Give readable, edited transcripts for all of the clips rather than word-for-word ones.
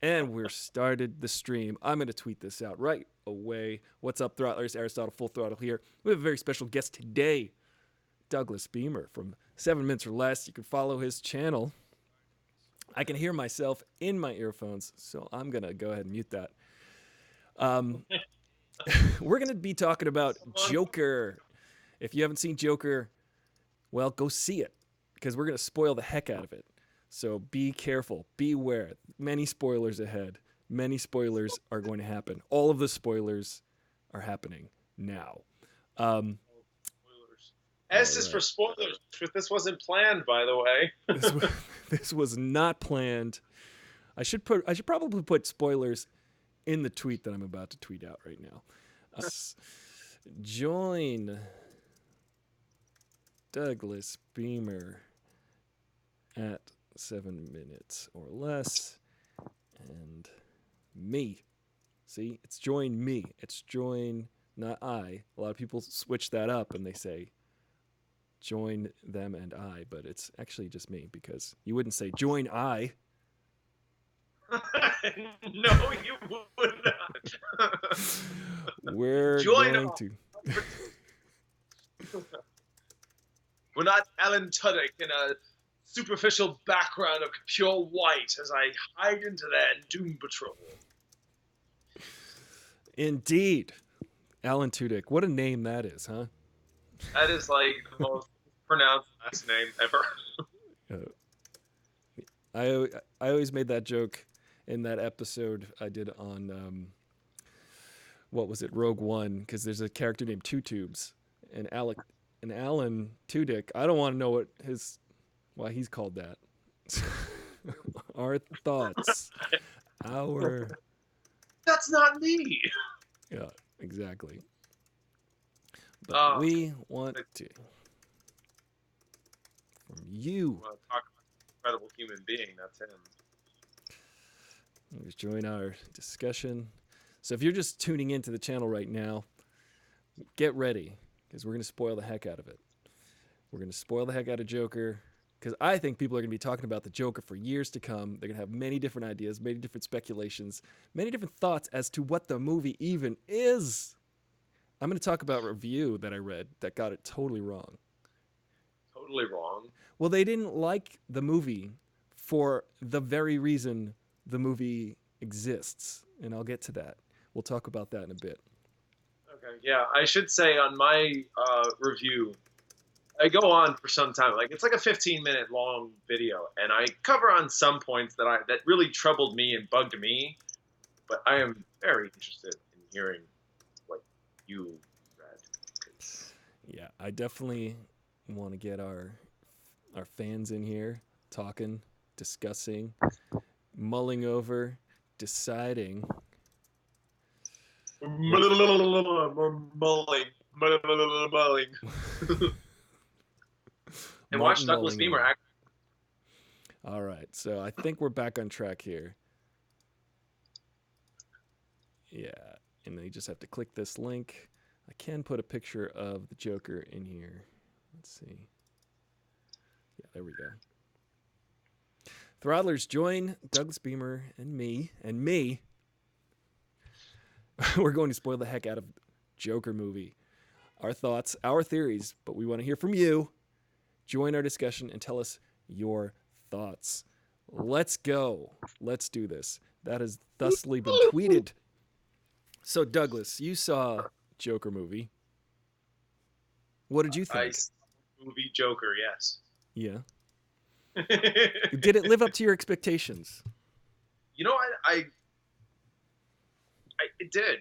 And we're started the stream. I'm going to tweet this out right away. What's up, Throttlers? Aristotle Full Throttle here. We have a very special guest today, Douglas Beamer from 7 Minutes or Less. You can follow his channel. I can hear myself in my earphones, so I'm going to go ahead and mute that. We're going to be talking about Joker. If you haven't seen Joker, well, go see it, because we're going to spoil the heck out of it. So be careful, beware. Many spoilers ahead. Many spoilers are going to happen. All of the spoilers are happening now. Spoilers. S is for spoilers. This wasn't planned, by the way. This was not planned. I should probably put spoilers in the tweet that I'm about to tweet out right now. Join Douglas Beamer at 7 minutes or less, and me. See, it's join me. It's join, not I. A lot of people switch that up and they say join them and I, but it's actually just me, because you wouldn't say join I. No, you would not. We're join going to. We're not Alan Tudyk in a superficial background of pure white as I hide into that Doom Patrol. Indeed. Alan Tudyk. What a name that is, huh? That is like the most pronounced last name ever. I always made that joke in that episode I did on, what was it, Rogue One, because there's a character named Two Tubes, and Alan Tudyk, I don't want to know why he's called that. Our thoughts. That's not me. Yeah, exactly. But we want to. From you. Talk about an incredible human being. That's him. Let's join our discussion. So if you're just tuning into the channel right now, get ready, because we're going to spoil the heck out of it. We're going to spoil the heck out of Joker, because I think people are going to be talking about the Joker for years to come. They're going to have many different ideas, many different speculations, many different thoughts as to what the movie even is. I'm going to talk about a review that I read that got it totally wrong. Totally wrong? Well, they didn't like the movie for the very reason the movie exists, and I'll get to that. We'll talk about that in a bit. Okay, yeah, I should say on my review, I go on for some time. Like, it's like a 15-minute long video, and I cover on some points that really troubled me and bugged me. But I am very interested in hearing what you read. Yeah, I definitely want to get our fans in here talking, discussing, mulling over, deciding. Mulling. And watch Douglas Beamer act. All right, so I think we're back on track here. Yeah, and then you just have to click this link. I can put a picture of the Joker in here. Let's see. Yeah, there we go. Throttlers, join Douglas Beamer and me. We're going to spoil the heck out of Joker movie. Our thoughts, our theories, but we want to hear from you. Join our discussion and tell us your thoughts. Let's go. Let's do this. That has thusly been tweeted. So, Douglas, you saw Joker movie. What did you think? I saw movie Joker, yes. Yeah. Did it live up to your expectations? You know, it did.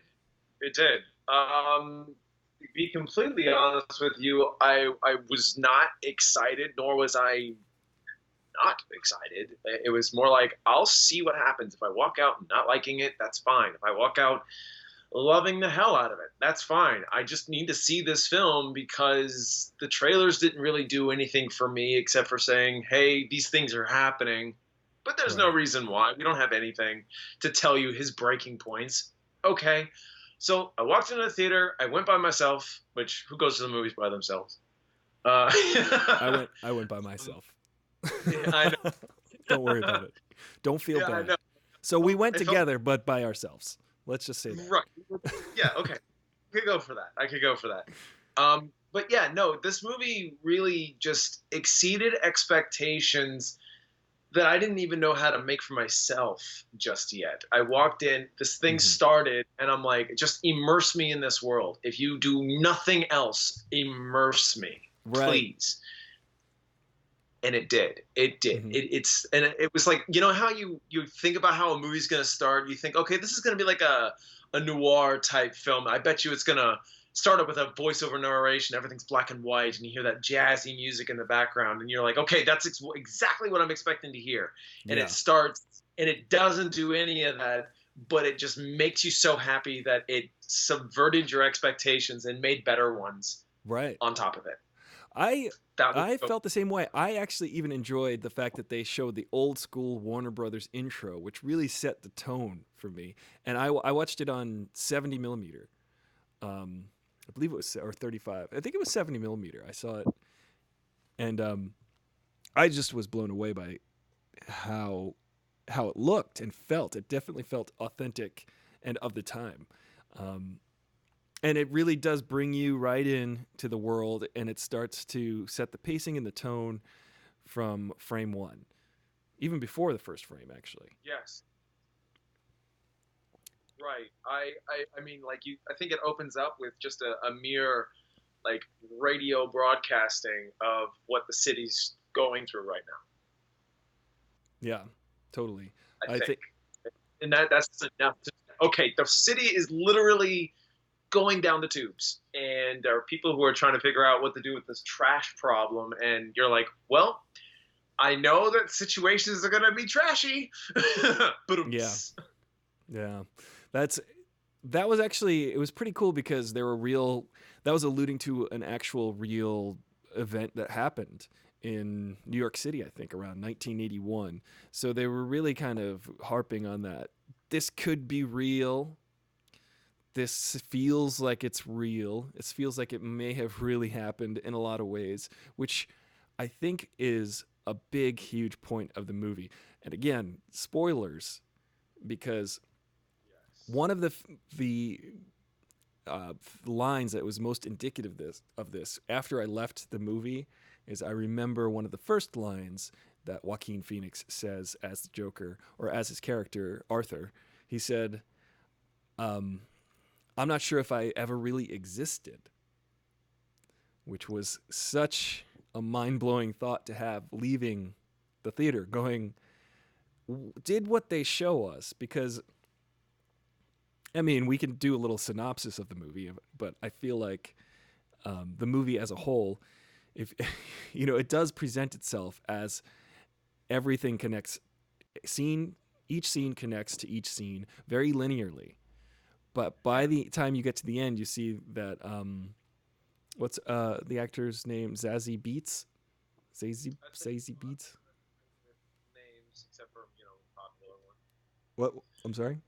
It did. To be completely honest with you, I was not excited, nor was I not excited. It was more like, I'll see what happens. If I walk out not liking it, that's fine. If I walk out loving the hell out of it, that's fine. I just need to see this film because the trailers didn't really do anything for me except for saying, hey, these things are happening. But there's no reason why. We don't have anything to tell you his breaking points. Okay. So I walked into the theater. I went by myself, which who goes to the movies by themselves? I went by myself. Yeah, I know. Don't worry about it. Don't feel bad. So we went I felt together, but by ourselves. Let's just say that. right. Yeah, okay. Could go for that. I could go for that. But yeah, no, this movie really just exceeded expectations that I didn't even know how to make for myself just yet. I walked in, this thing Hmm. started, and I'm like, just immerse me in this world. If you do nothing else, immerse me, Right. please. And it did. It did. Hmm. It was like, you know how you think about how a movie's gonna start. You think, okay, this is gonna be like a noir type film. I bet you it's gonna start up with a voiceover narration. Everything's black and white, and you hear that jazzy music in the background, and you're like, okay, that's exactly what I'm expecting to hear. And it Yeah. starts, and it doesn't do any of that, but it just makes you so happy that it subverted your expectations and made better ones Right. on top of it. I That was I so felt the same way. I actually even enjoyed the fact that they showed the old school Warner Brothers intro, which really set the tone for me. And I watched it on 70 millimeter. I believe it was or 35. I think it was 70 millimeter. I saw it, and I just was blown away by how how it looked and felt. It definitely felt authentic and of the time. Um, and it really does bring you right in to the world, and it starts to set the pacing and the tone from frame one, even before the first frame, actually. yes. Right. I mean, like I think it opens up with just a mere like radio broadcasting of what the city's going through right now. Yeah, totally. I I think, think, and that's enough. Okay, the city is literally going down the tubes, and there are people who are trying to figure out what to do with this trash problem, and you're like, well, I know that situations are gonna be trashy, but yeah, yeah. That's that was actually it was pretty cool because there were real that was alluding to an actual real event that happened in New York City, I think around 1981. So they were really kind of harping on that. This could be real. This feels like it's real. It feels like it may have really happened in a lot of ways, which I think is a big, huge point of the movie. And again, spoilers, because yes. one of the uh, lines that was most indicative of this after I left the movie is I remember one of the first lines that Joaquin Phoenix says as the Joker or as his character Arthur. He said, um, "I'm not sure if I ever really existed," which was such a mind blowing thought to have leaving the theater, going, "Did what they show us?" Because I mean, we can do a little synopsis of the movie, but I feel like the movie as a whole, if it does present itself as everything connects. Scene each scene connects to each scene very linearly, but by Yeah. the time you get to the end, you see that what's the actor's name? Zazie Beats, I think Zazie Beats. names except for the popular one. What? I'm sorry.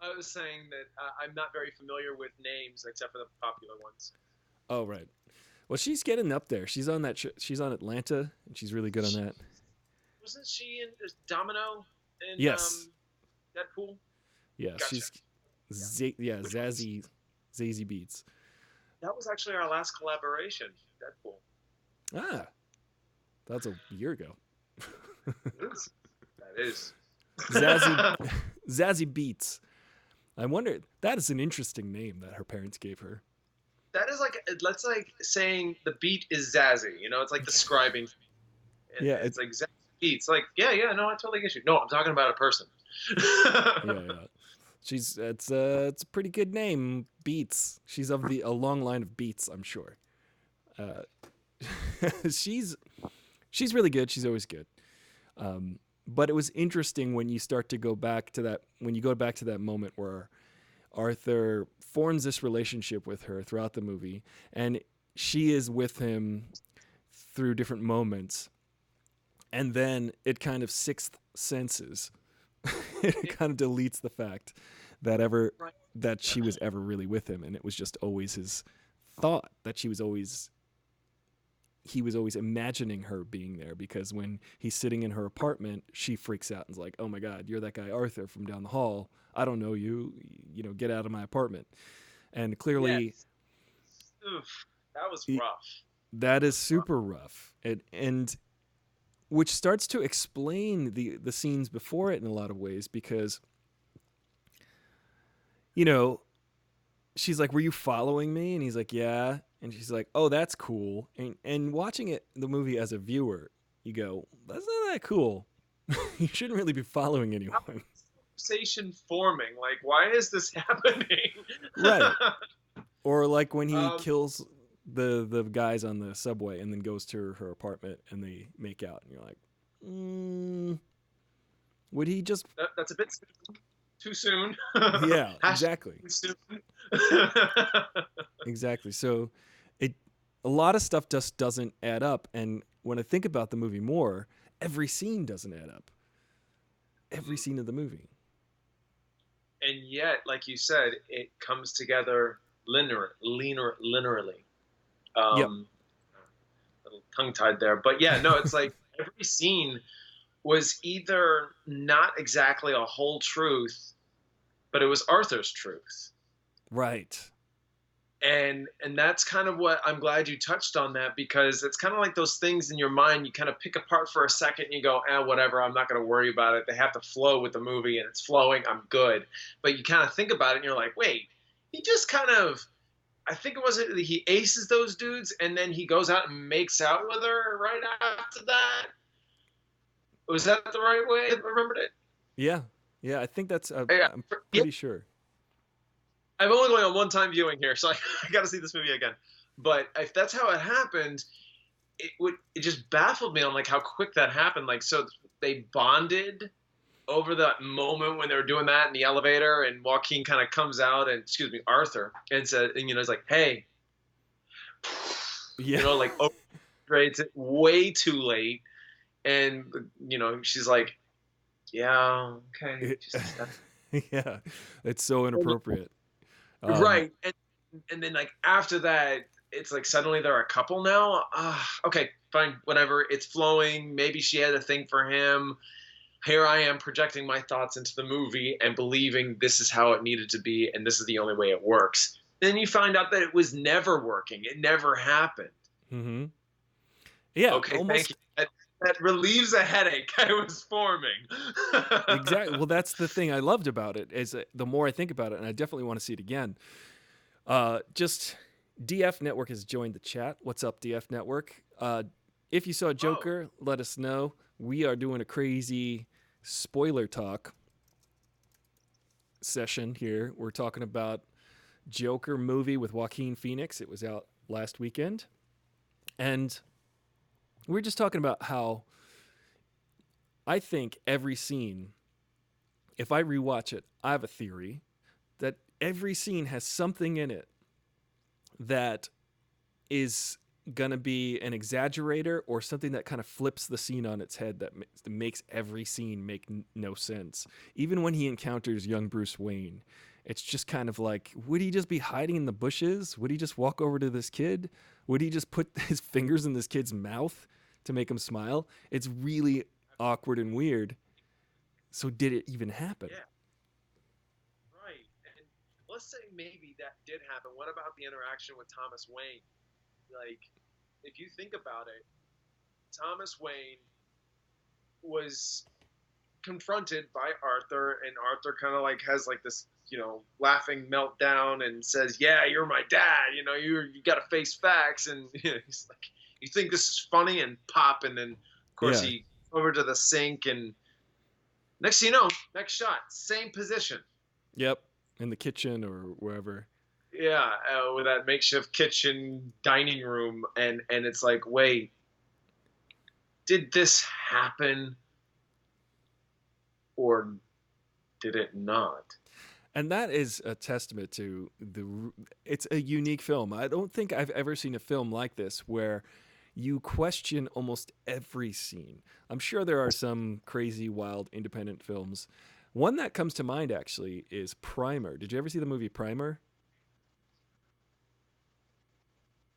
I was saying that I'm not very familiar with names except for the popular ones. Oh right. Well, she's getting up there. She's on that. She's on Atlanta, and she's really good on that. Wasn't she in Domino in Yes. Deadpool? Yeah. Gotcha. She's. Yeah. Yeah. Which was Zazie Beats. that was actually our last collaboration, Deadpool. Ah, that's a year ago. It is. That is. Zazie Zazie Beats. I wonder. That is an interesting name that her parents gave her. That is like that's like saying the beat is Zazzy. It's like describing. Yeah. It's like Zazzy beats. Like yeah, no, I totally get you. No, I'm talking about a person. Yeah. It's a pretty good name. Beats. She's of a long line of Beats, I'm sure. Uh, she's she's really good. She's always good. But it was interesting when you start to go back to that when you go back to that moment where Arthur forms this relationship with her throughout the movie, and she is with him through different moments, and then it kind of sixth senses. It kind of deletes the fact that Right. she was ever really with him, and it was just always his thought that she was always he was always imagining her being there, because when he's sitting in her apartment, she freaks out and's like, "Oh my God, you're that guy Arthur from down the hall. I don't know you. You know, get out of my apartment." And clearly, Yes. Oof, that was he, rough. that is super rough. And which starts to explain the scenes before it in a lot of ways, because you know, she's like, "Were you following me?" And he's like, "Yeah." And she's like, "Oh, that's cool." And watching the movie as a viewer, you go, "That's not that cool." You shouldn't really be following How anyone. is conversation forming? Like, why is this happening? Right. Or like when he um, kills the guys on the subway and then goes to her apartment and they make out, and you're like, would he just? that's a bit too soon. Yeah, Hashtag exactly. too soon. Exactly. So it a lot of stuff just doesn't add up. And when I think about the movie more, every scene doesn't add up. Every scene of the movie. And yet, like you said, it comes together linearly. Yep. A little tongue tied there, but yeah, no, it's like every scene was either not exactly a whole truth, but it was Arthur's truth. Right. And that's kind of what I'm glad you touched on, that because it's kind of like those things in your mind you kind of pick apart for a second and you go, whatever, I'm not going to worry about it. They have to flow with the movie and it's flowing, I'm good. But you kind of think about it and you're like, wait, he just kind of, I think it was he aces those dudes and then he goes out and makes out with her right after that. Was that the right way I remembered it? Yeah. Yeah. I think that's. Yeah, I'm yeah. pretty sure. I'm only going on one time viewing here, so I got to see this movie again. But if that's how it happened, it just baffled me on like how quick that happened. Like, so they bonded over that moment when they were doing that in the elevator, and Joaquin kind of comes out and, excuse me, Arthur, and said, and it's like, hey, Yeah. like overgrades it way too late, and she's like, yeah, okay, Yeah. It's so inappropriate. right, and then like after that, it's like suddenly they're a couple now. Okay, fine, whatever. It's flowing. Maybe she had a thing for him. Here I am projecting my thoughts into the movie and believing this is how it needed to be and this is the only way it works. Then you find out that it was never working. It never happened. Mm-hmm. Yeah. Okay, thank Almost. you. That relieves a headache I was forming. Exactly. Well, that's the thing I loved about it, is the more I think about it, and I definitely want to see it again. Just DF Network has joined the chat. What's up, DF Network? If you saw Joker, let us know. We are doing a crazy spoiler talk session here. We're talking about Joker movie with Joaquin Phoenix. It was out last weekend. And we're just talking about how I think every scene, if I rewatch it, I have a theory that every scene has something in it that is going to be an exaggerator or something that kind of flips the scene on its head, that makes every scene make no sense. Even when he encounters young Bruce Wayne, it's just kind of like, would he just be hiding in the bushes? Would he just walk over to this kid? Would he just put his fingers in this kid's mouth to make him smile? It's really awkward and weird. So did it even happen? Yeah. Right. And let's say maybe that did happen. What about the interaction with Thomas Wayne? Like, if you think about it, Thomas Wayne was confronted by Arthur, and Arthur kind of like has like this, laughing meltdown and says, "Yeah, you're my dad. You got to face facts." And he's like, "You think this is funny?" And pop, and then of course he over to the sink, and next thing you know, next shot, same position. Yep, in the kitchen or wherever. Yeah, with that makeshift kitchen dining room, and it's like, wait, did this happen, or did it not? And that is a testament to it's a unique film. I don't think I've ever seen a film like this where you question almost every scene. I'm sure there are some crazy, wild, independent films. One that comes to mind actually is Primer. Did you ever see the movie Primer?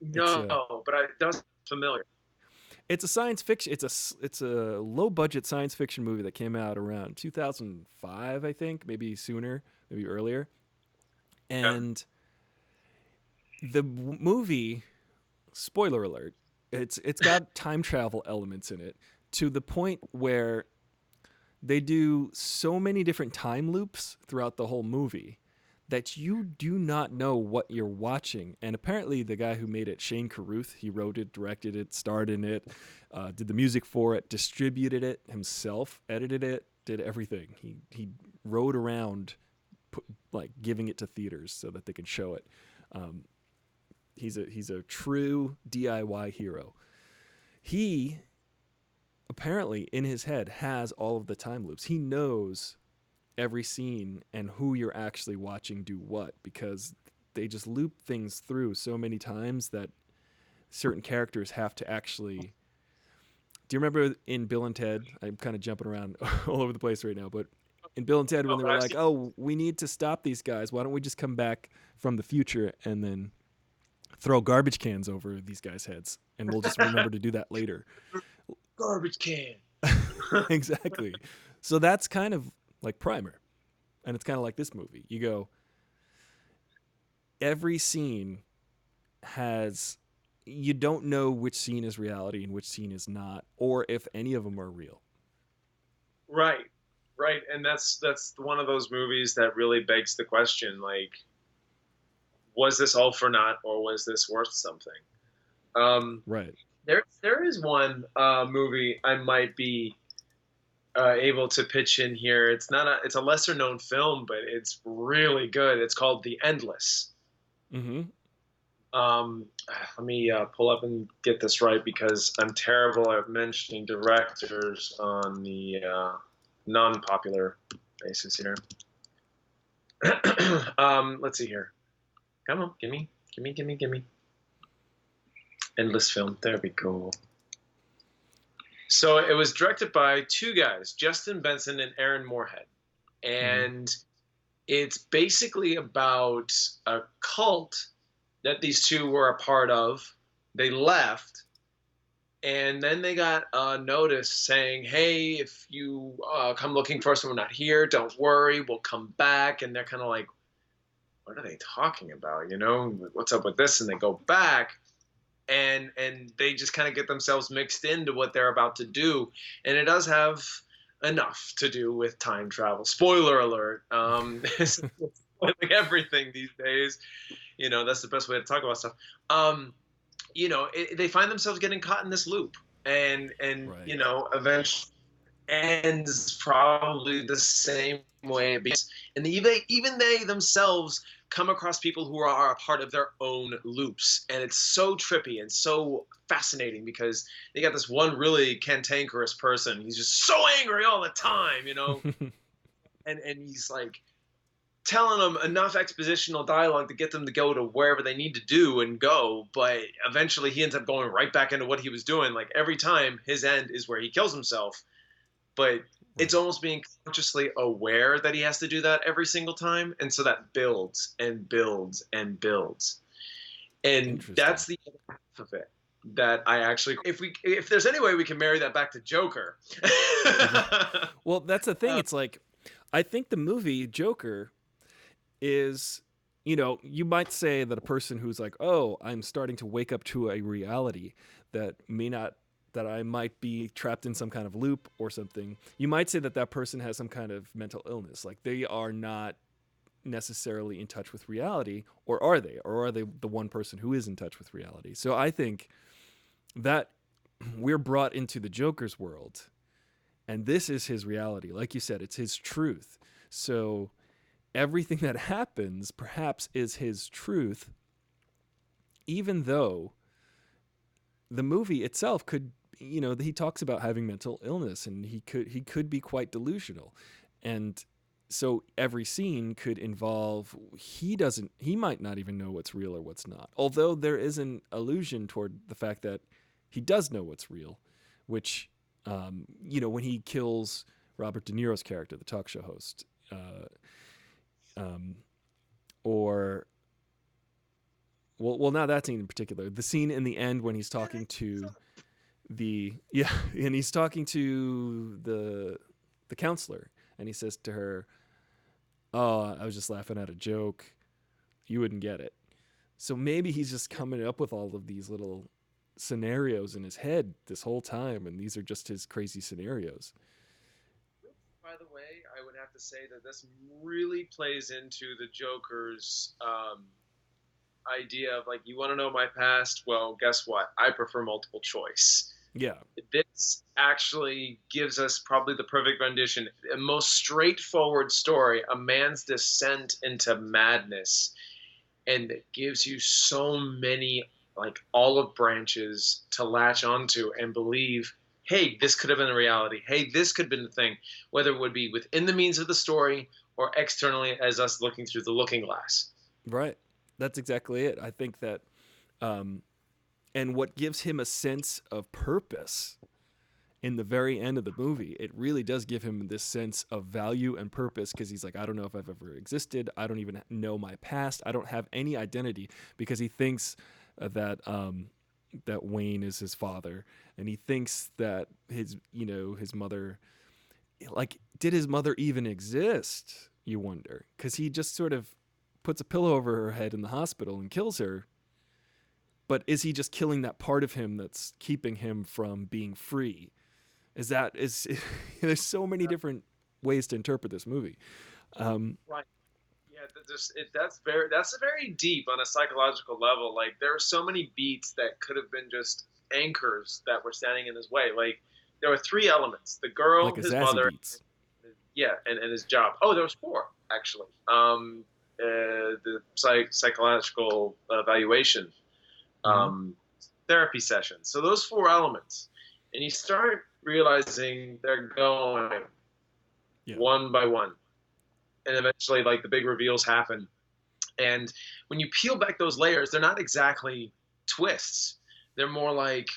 It's No, but it does familiar. It's a science fiction. It's a low budget science fiction movie that came out around 2005, I think, maybe sooner, maybe earlier. Okay. And the movie, spoiler alert, it's got time travel elements in it to the point where they do so many different time loops throughout the whole movie that you do not know what you're watching. And apparently, the guy who made it, Shane Carruth, he wrote it, directed it, starred in it, did the music for it, distributed it himself, edited it, did everything. He rode around, like giving it to theaters so that they could show it. Um, he's a true DIY hero. He apparently in his head has all of the time loops. He knows every scene and who you're actually watching do what because they just loop things through so many times that certain characters have to actually. Do you remember in Bill and Ted? I'm kind of jumping around all over the place right now, but in Bill and Ted when Oh, they but were I've like, seen. "Oh, we need to stop these guys. Why don't we just come back from the future and then throw garbage cans over these guys' heads and we'll just remember to do that later." Garbage can. Exactly. So that's kind of like Primer. And it's kind of like this movie. You go, every scene has, you don't know which scene is reality and which scene is not, or if any of them are real. Right, right, and that's one of those movies that really begs the question, like, was this all for naught, or was this worth something? Um, Right. there is one movie I might be able to pitch in here. It's a lesser known film, but it's really good. It's called The Endless. Mm-hmm. Um, Let me pull up and get this right because I'm terrible at mentioning directors on the non-popular basis here. Let's see here. Come on, gimme. Endless film. There we go. So it was directed by two guys, Justin Benson and Aaron Moorhead. Mm-hmm. And it's basically about a cult that these two were a part of. They left, and then they got a notice saying, "Hey, if you come looking for us and we're not here, don't worry, we'll come back." And they're kind of like, "What are they talking about? You know, what's up with this?" And they go back, and they just kind of get themselves mixed into what they're about to do, and it does have enough to do with time travel. Spoiler alert! Spoiling everything these days. You know, that's the best way to talk about stuff. Um, they find themselves getting caught in this loop, and Right. eventually ends probably the same way it begins. And even they themselves come across people who are a part of their own loops, and it's so trippy and so fascinating because they got this one really cantankerous person. He's just so angry all the time, and he's like telling them enough expositional dialogue to get them to go to wherever they need to do and go, but eventually he ends up going right back into what he was doing. Like every time his end is where he kills himself, but it's Right. almost being consciously aware that he has to do that every single time, and so that builds and builds and builds, and Interesting. that's the half of it that I actually, if there's any way we can marry that back to Joker. Mm-hmm. Well, that's the thing. uh, It's like, I think the movie Joker is, you might say that a person who's like, oh, I'm starting to wake up to a reality that may not, that I might be trapped in some kind of loop or something, you might say that that person has some kind of mental illness. Like they are not necessarily in touch with reality, or are they? Or are they the one person who is in touch with reality? So I think that we're brought into the Joker's world, and this is his reality. Like you said, it's his truth. So everything that happens perhaps is his truth, even though the movie itself could, he talks about having mental illness and he could be quite delusional. And so every scene could involve, he might not even know what's real or what's not, although there is an allusion toward the fact that he does know what's real, which when he kills Robert De Niro's character, the talk show host, um, or well, not that scene in particular. The scene in the end when he's talking to and he's talking to the counselor, and he says to her, "Oh, I was just laughing at a joke. You wouldn't get it." So maybe he's just coming up with all of these little scenarios in his head this whole time, and these are just his crazy scenarios. By the way, I would have to say that this really plays into the Joker's idea of like, you want to know my past? Well, guess what? I prefer multiple choice. Yeah, This actually gives us probably the perfect rendition, a most straightforward story, a man's descent into madness, and it gives you so many like olive branches to latch onto and believe, hey, this could have been a reality. Hey, this could have been the thing, whether it would be within the means of the story or externally as us looking through the looking glass. right. That's exactly it. I think that, um, and what gives him a sense of purpose in the very end of the movie, it really does give him this sense of value and purpose, because he's like, I don't know if I've ever existed. I don't even know my past. I don't have any identity, because he thinks that Wayne is his father, and he thinks that his mother, like, did his mother even exist? You wonder, because he just sort of puts a pillow over her head in the hospital and kills her. But is he just killing that part of him that's keeping him from being free? Is there's so many different ways to interpret this movie. Right. Yeah, that's very deep on a psychological level. Like there are so many beats that could have been just anchors that were standing in his way. Like there were three elements: the girl, Like a his Zazie mother, Beats. yeah, and his job. Oh, there was four actually. The psychological evaluation, Mm-hmm. um, therapy session. So those four elements, and you start realizing they're going Yeah. one by one, and eventually, like the big reveals happen. And when you peel back those layers, they're not exactly twists. They're more like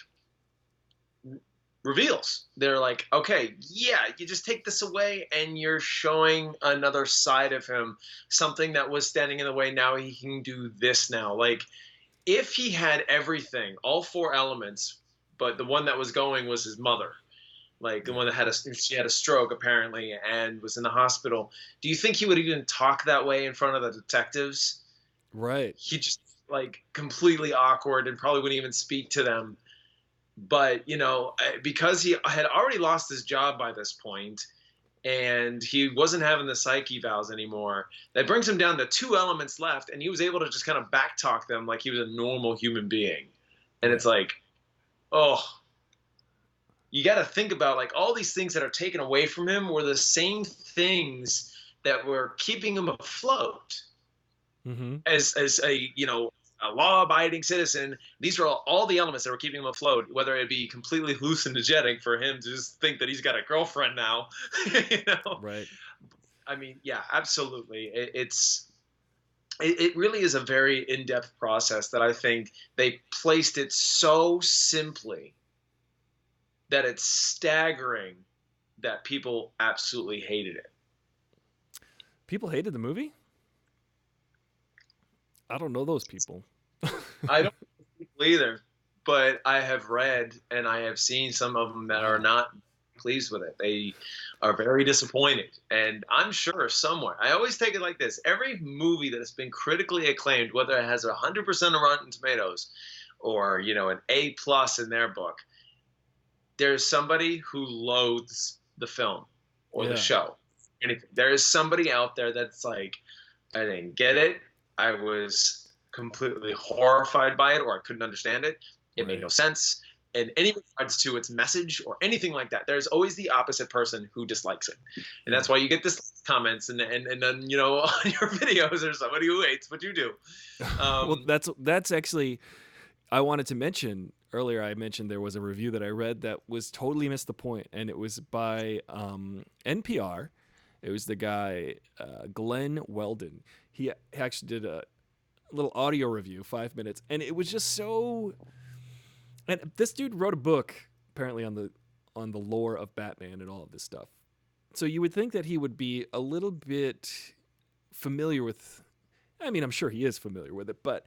reveals. They're like, okay, yeah, you just take this away and you're showing another side of him, something that was standing in the way. Now he can do this now. Like, if he had everything, all four elements, but the one that was going was his mother, like the Yeah. one that she had a stroke apparently and was in the hospital. Do you think he would even talk that way in front of the detectives? Right. He just like completely awkward and probably wouldn't even speak to them. But because he had already lost his job by this point and he wasn't having the psyche vows anymore, that brings him down to two elements left, and he was able to just kind of backtalk them like he was a normal human being. And Yeah. it's like, oh, you got to think about like all these things that are taken away from him were the same things that were keeping him afloat Mm-hmm. as a law-abiding citizen. These are all the elements that were keeping him afloat, whether it be completely hallucinogenic for him to just think that he's got a girlfriend now. you know Right. I mean, yeah, absolutely. It really is a very in-depth process that I think they placed it so simply that it's staggering that people absolutely hated it. People hated the movie. I don't know those people. I don't either, but I have read and I have seen some of them that are Wow. not pleased with it. They are very disappointed, and I'm sure somewhere. I always take it like this: every movie that has been critically acclaimed, whether it has 100% of Rotten Tomatoes or an A+ in their book, there's somebody who loathes the film or the Yeah. show. Anything. There is somebody out there that's like, I didn't get it. I was completely horrified by it, or I couldn't understand it. It made no Right. sense. In any regards to its message or anything like that, there's always the opposite person who dislikes it, and Yeah. that's why you get this comments and then on your videos there's somebody who hates what you do. Well, Um, that's actually, I wanted to mention earlier. I mentioned there was a review that I read that was totally missed the point, and it was by NPR. It was the guy Glenn Weldon. He actually did a little audio review, 5 minutes, and it was just so. And this dude wrote a book apparently on the lore of Batman and all of this stuff. So you would think that he would be a little bit familiar with. I mean, I'm sure he is familiar with it, but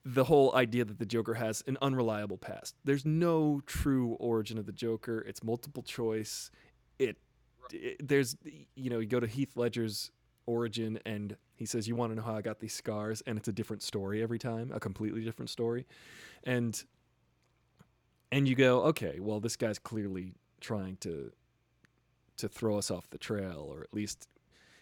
the whole idea that the Joker has an unreliable past. There's no true origin of the Joker. It's multiple choice. It, there's, you go to Heath Ledger's origin and he says, "You want to know how I got these scars?" And it's a different story every time, a completely different story. And you go, "Okay, well, this guy's clearly trying to throw us off the trail, or at least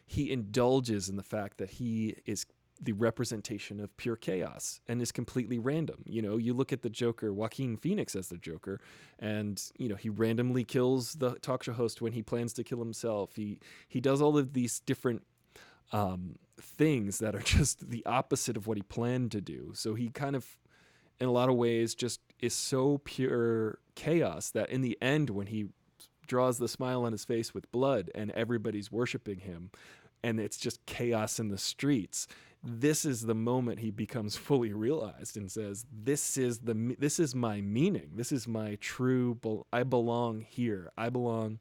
he indulges in the fact that he is the representation of pure chaos and is completely random." You look at the Joker, Joaquin Phoenix as the Joker, and he randomly kills the talk show host when he plans to kill himself. He does all of these different things that are just the opposite of what he planned to do. So he kind of, in a lot of ways, just is so pure chaos that in the end, when he draws the smile on his face with blood and everybody's worshiping him and it's just chaos in the streets, this is the moment he becomes fully realized and says, this is my meaning. This is my true, I belong here. I belong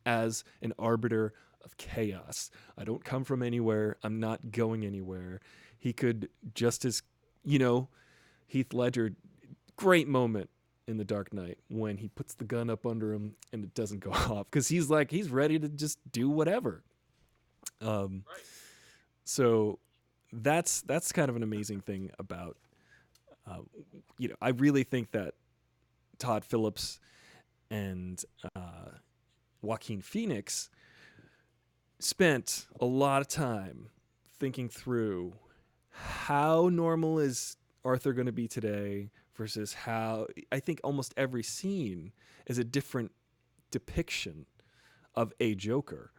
as an arbiter of chaos. I don't come from anywhere. I'm not going anywhere. He could just as, Heath Ledger, great moment in The Dark Knight when he puts the gun up under him and it doesn't go off, because he's ready to just do whatever. Right. So that's kind of an amazing thing about, I really think that Todd Phillips and Joaquin Phoenix spent a lot of time thinking through how normal is Arthur going to be today versus how I think almost every scene is a different depiction of a Joker,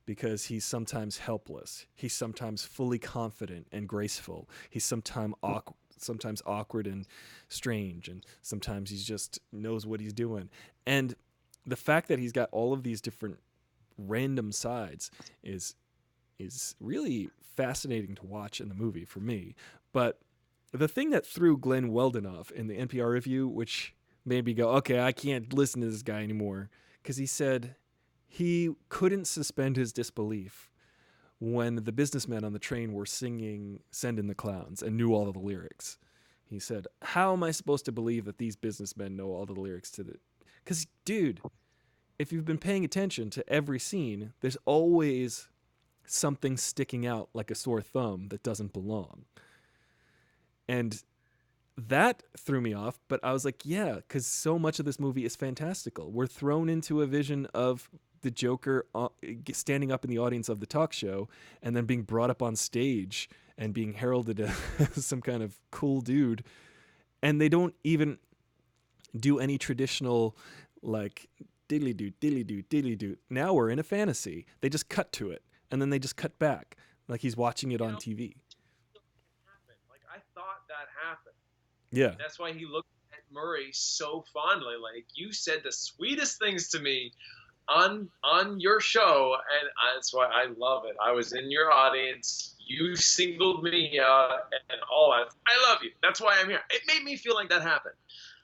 because he's sometimes helpless. He's sometimes fully confident and graceful. He's sometimes awkward and strange, and sometimes he just knows what he's doing. And the fact that he's got all of these different random sides is really fascinating to watch in the movie for me. But the thing that threw Glenn Weldon off in the NPR review, which made me go, okay, I can't listen to this guy anymore, because he said he couldn't suspend his disbelief when the businessmen on the train were singing "Send in the Clowns" and knew all of the lyrics. He said, how am I supposed to believe that these businessmen know all the lyrics to the... Because, dude, if you've been paying attention to every scene, there's always something sticking out like a sore thumb that doesn't belong. And that threw me off, but I was like, yeah, because so much of this movie is fantastical. We're thrown into a vision of the Joker standing up in the audience of the talk show and then being brought up on stage and being heralded as some kind of cool dude. And they don't even do any traditional, like, diddly-doo, diddly-doo, diddly-doo. Now we're in a fantasy. They just cut to it, and then they just cut back, like he's watching it on TV. Like, I thought that happened. Yeah. That's why he looked at Murray so fondly. Like, you said the sweetest things to me on your show, and that's why I love it. I was in your audience. You singled me out, and all that. I love you. That's why I'm here. It made me feel like that happened.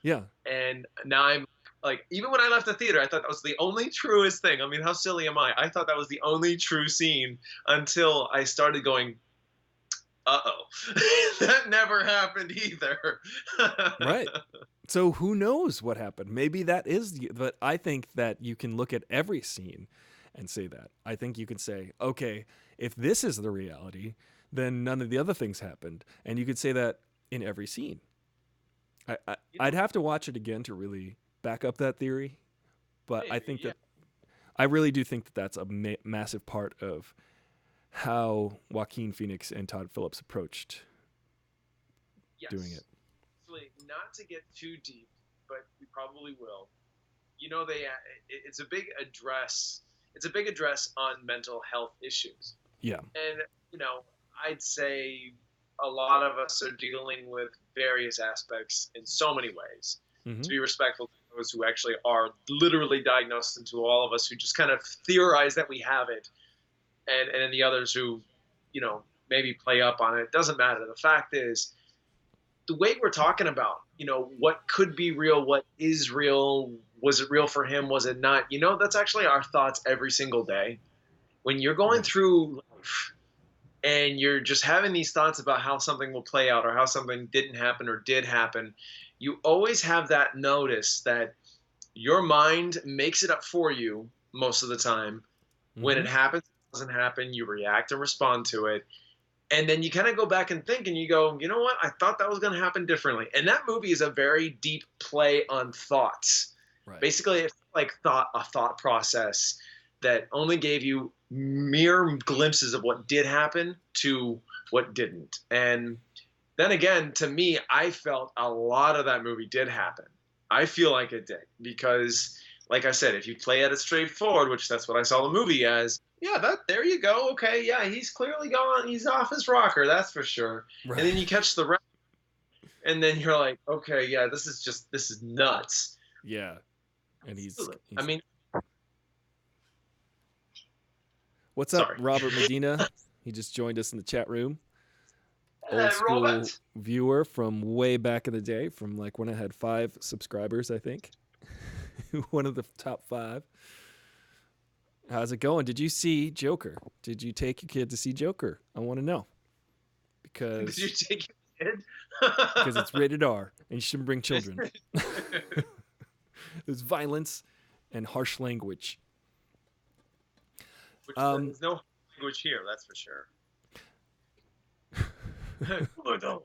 Yeah. And now I'm like, even when I left the theater, I thought that was the only truest thing. I mean, how silly am I? I thought that was the only true scene until I started going, uh-oh. That never happened either. Right. So who knows what happened? Maybe that is, but I think that you can look at every scene and say that. I think you can say, okay, if this is the reality, then none of the other things happened. And you could say that in every scene. I'd have to watch it again to really back up that theory. But maybe, I think that I really do think that that's a massive part of how Joaquin Phoenix and Todd Phillips approached doing it. Not to get too deep, but we probably will. It's a big address. It's a big address on mental health issues. Yeah. And I'd say a lot of us are dealing with various aspects in so many ways. Mm-hmm. To be respectful to those who actually are literally diagnosed, and to all of us who just kind of theorize that we have it, and the others who, maybe play up on it. Doesn't matter. The fact is, the way we're talking about, what could be real, what is real, was it real for him, was it not? That's actually our thoughts every single day. When you're going through life, and you're just having these thoughts about how something will play out or how something didn't happen or did happen, you always have that notice that your mind makes it up for you most of the time. When Mm-hmm. it happens, it doesn't happen, you react and respond to it. And then you kind of go back and think and you go, you know what? I thought that was going to happen differently. And that movie is a very deep play on thoughts. Right. Basically, it's like a thought process that only gave you mere glimpses of what did happen to what didn't. And then again, to me, I felt a lot of that movie did happen. I feel like it did because, like I said, if you play at it straightforward, which that's what I saw the movie as, yeah, that there you go. Okay, yeah, he's clearly gone. He's off his rocker, that's for sure. And then Right. you catch the rest, and then you're like, okay, yeah, this is nuts. Yeah. And I he's mean, what's up, sorry, Robert Medina? He just joined us in the chat room. Old school Robert. viewer from way back in the day, from like when I had 5 subscribers, I think. One of the top 5. How's it going? Did you see Joker? Did you take your kid to see Joker? I want to know. Did you Because take your kid? it's rated R and you shouldn't bring children. There's violence and harsh language. Which Um, there's no language here, that's for sure. Oh no!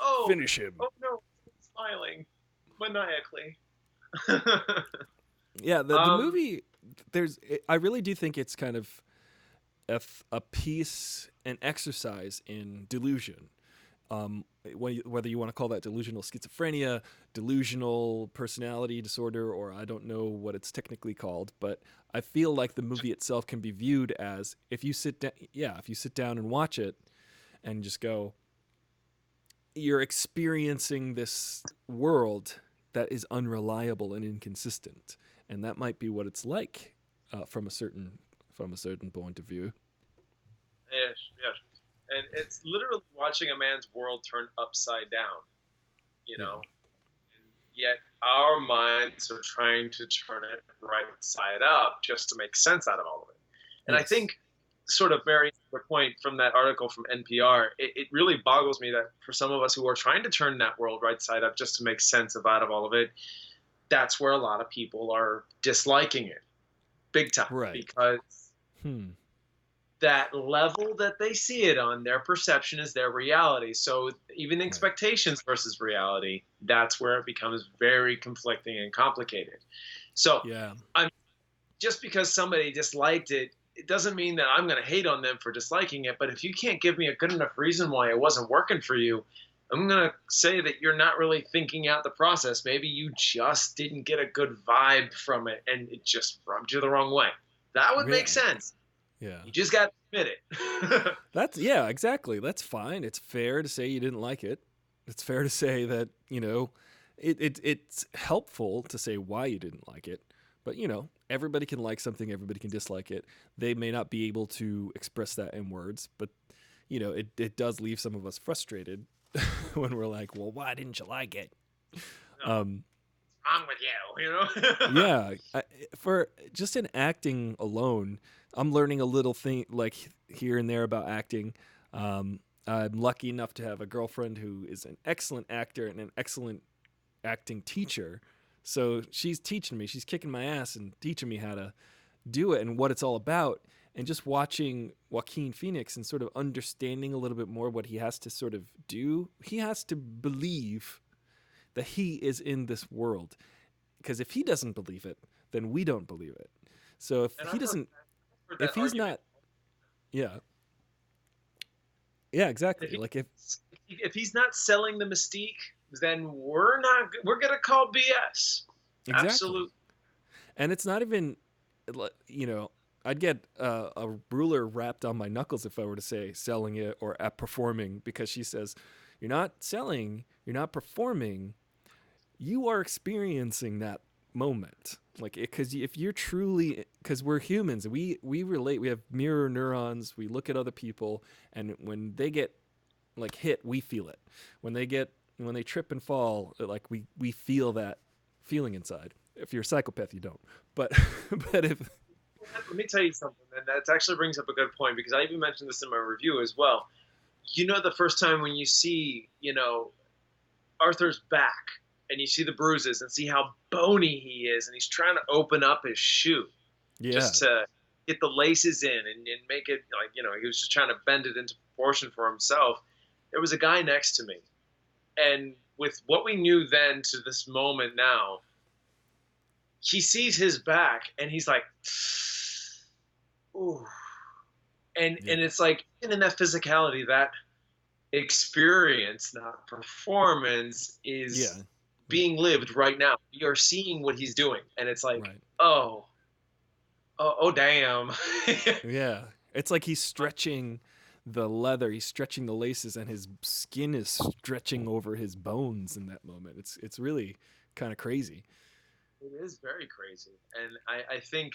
Oh, Finish him. oh no! Smiling maniacally. Yeah, the um, movie. I really do think it's kind of a piece, an exercise in delusion. Whether you want to call that delusional schizophrenia, delusional personality disorder, or I don't know what it's technically called, but I feel like the movie itself can be viewed as if you sit down, if you sit down and watch it and just go, you're experiencing this world that is unreliable and inconsistent, and that might be what it's like from a certain point of view. yes, yes. And it's literally watching a man's world turn upside down, you Yeah, know. And yet our minds are trying to turn it right side up just to make sense out of all of it. And I yes, think, sort of very the point from that article from NPR, it really boggles me that for some of us who are trying to turn that world right side up just to make sense of out of all of it, that's where a lot of people are disliking it big time right. because Hmm. that level that they see it on, their perception is their reality. So even Right. expectations versus reality, that's where it becomes very conflicting and complicated. So Yeah. I'm just because somebody disliked it, it doesn't mean that I'm going to hate on them for disliking it. But if you can't give me a good enough reason why it wasn't working for you, I'm going to say that you're not really thinking out the process. Maybe you just didn't get a good vibe from it and it just rubbed you the wrong way. That would make Yeah. sense. Yeah. You just got to admit it. Exactly. That's fine. It's fair to say you didn't like it. It's fair to say that, it's helpful to say why you didn't like it. But, everybody can like something, everybody can dislike it. They may not be able to express that in words, but, it does leave some of us frustrated when we're like, well, why didn't you like it? No, Um, wrong with you, yeah. For just in acting alone, I'm learning a little thing like here and there about acting. I'm lucky enough to have a girlfriend who is an excellent actor and an excellent acting teacher. So she's teaching me, she's kicking my ass and teaching me how to do it and what it's all about. And just watching Joaquin Phoenix and sort of understanding a little bit more what he has to sort of do, he has to believe that he is in this world. Because if he doesn't believe it, then we don't believe it. So if and he I've heard, doesn't, heard if that he's argument. not, yeah, yeah, If, exactly. he, Like if if he's not selling the mystique, then we're gonna call BS. exactly, Absolutely. and it's not even, I'd get a ruler wrapped on my knuckles if I were to say selling it or at performing because she says, "You're not selling, you're not performing, you are experiencing that moment." Like, because if you're truly, because we're humans, we relate, we have mirror neurons, we look at other people, and when they get like hit, we feel it. When they trip and fall, like we feel that feeling inside. If you're a psychopath, you don't. But but if Let me tell you something, and that actually brings up a good point because I even mentioned this in my review as well. You know, the first time when you see, Arthur's back and you see the bruises and see how bony he is, and he's trying to open up his shoe Yeah. just to get the laces in and make it like, he was just trying to bend it into proportion for himself. There was a guy next to me. And with what we knew then to this moment now, he sees his back and he's like, ooh. And it's like, even in that physicality, that experience, not performance, is being lived right now. You're seeing what he's doing. And it's like, oh, damn. Yeah. It's like he's stretching the leather, he's stretching the laces, and his skin is stretching over his bones in that moment. It's really kind of crazy. It is very crazy. And I think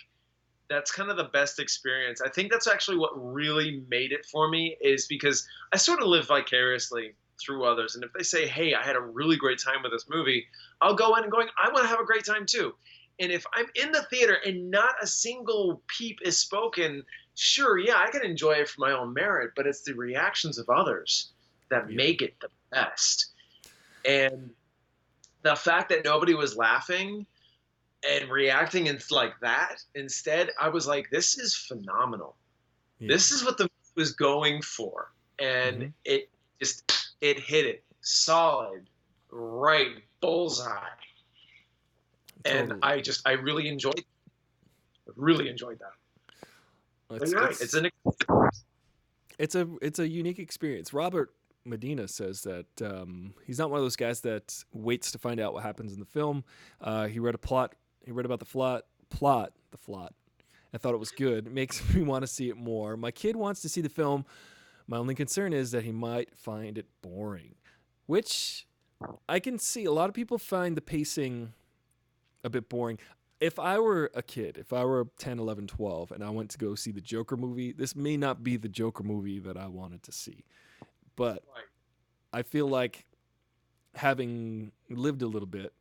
that's kind of the best experience. I think that's actually what really made it for me, is because I sort of live vicariously through others. And if they say, hey, I had a really great time with this movie, I'll go in and going, I want to have a great time too. And if I'm in the theater and not a single peep is spoken, sure, yeah, I can enjoy it for my own merit, but it's the reactions of others that make it the best. And the fact that nobody was laughing and reacting like that, instead, I was like, this is phenomenal. This is what the movie was going for. And it hit it solid, right, bullseye. And Totally. I really enjoyed that. It's a unique experience. Robert Medina says that he's not one of those guys that waits to find out what happens in the film. He read about the plot. I thought it was good. It makes me want to see it more. My kid wants to see the film. My only concern is that he might find it boring, which I can see. A lot of people find the pacing a bit boring. If I were a kid, if I were 10, 11, 12, and I went to go see the Joker movie, this may not be the Joker movie that I wanted to see. But I feel like, having lived a little bit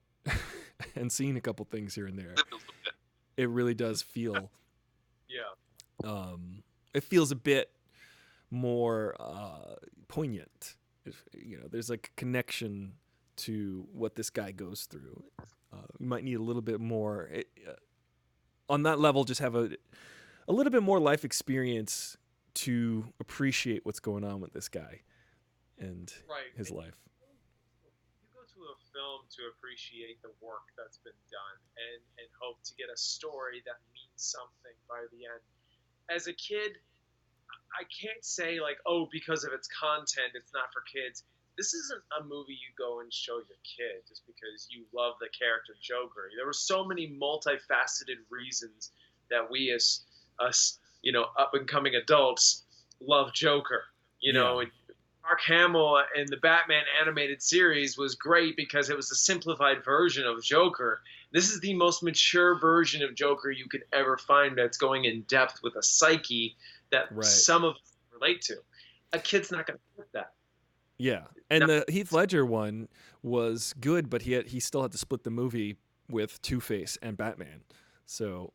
and seen a couple things here and there, it really does feel it feels a bit more poignant. There's like a connection to what this guy goes through. You might need a little bit more on that level. Just have a little bit more life experience to appreciate what's going on with this guy and his life. You go to a film to appreciate the work that's been done and hope to get a story that means something by the end. As a kid, I can't say like, oh, because of its content, it's not for kids. This isn't a movie you go and show your kid just because you love the character Joker. There were so many multifaceted reasons that we as us, up and coming adults love Joker. Mark Hamill in the Batman animated series was great because it was a simplified version of Joker. This is the most mature version of Joker you could ever find, that's going in depth with a psyche that some of us relate to. A kid's not going to get that. Yeah, and the Heath Ledger one was good, but he still had to split the movie with Two-Face and Batman, so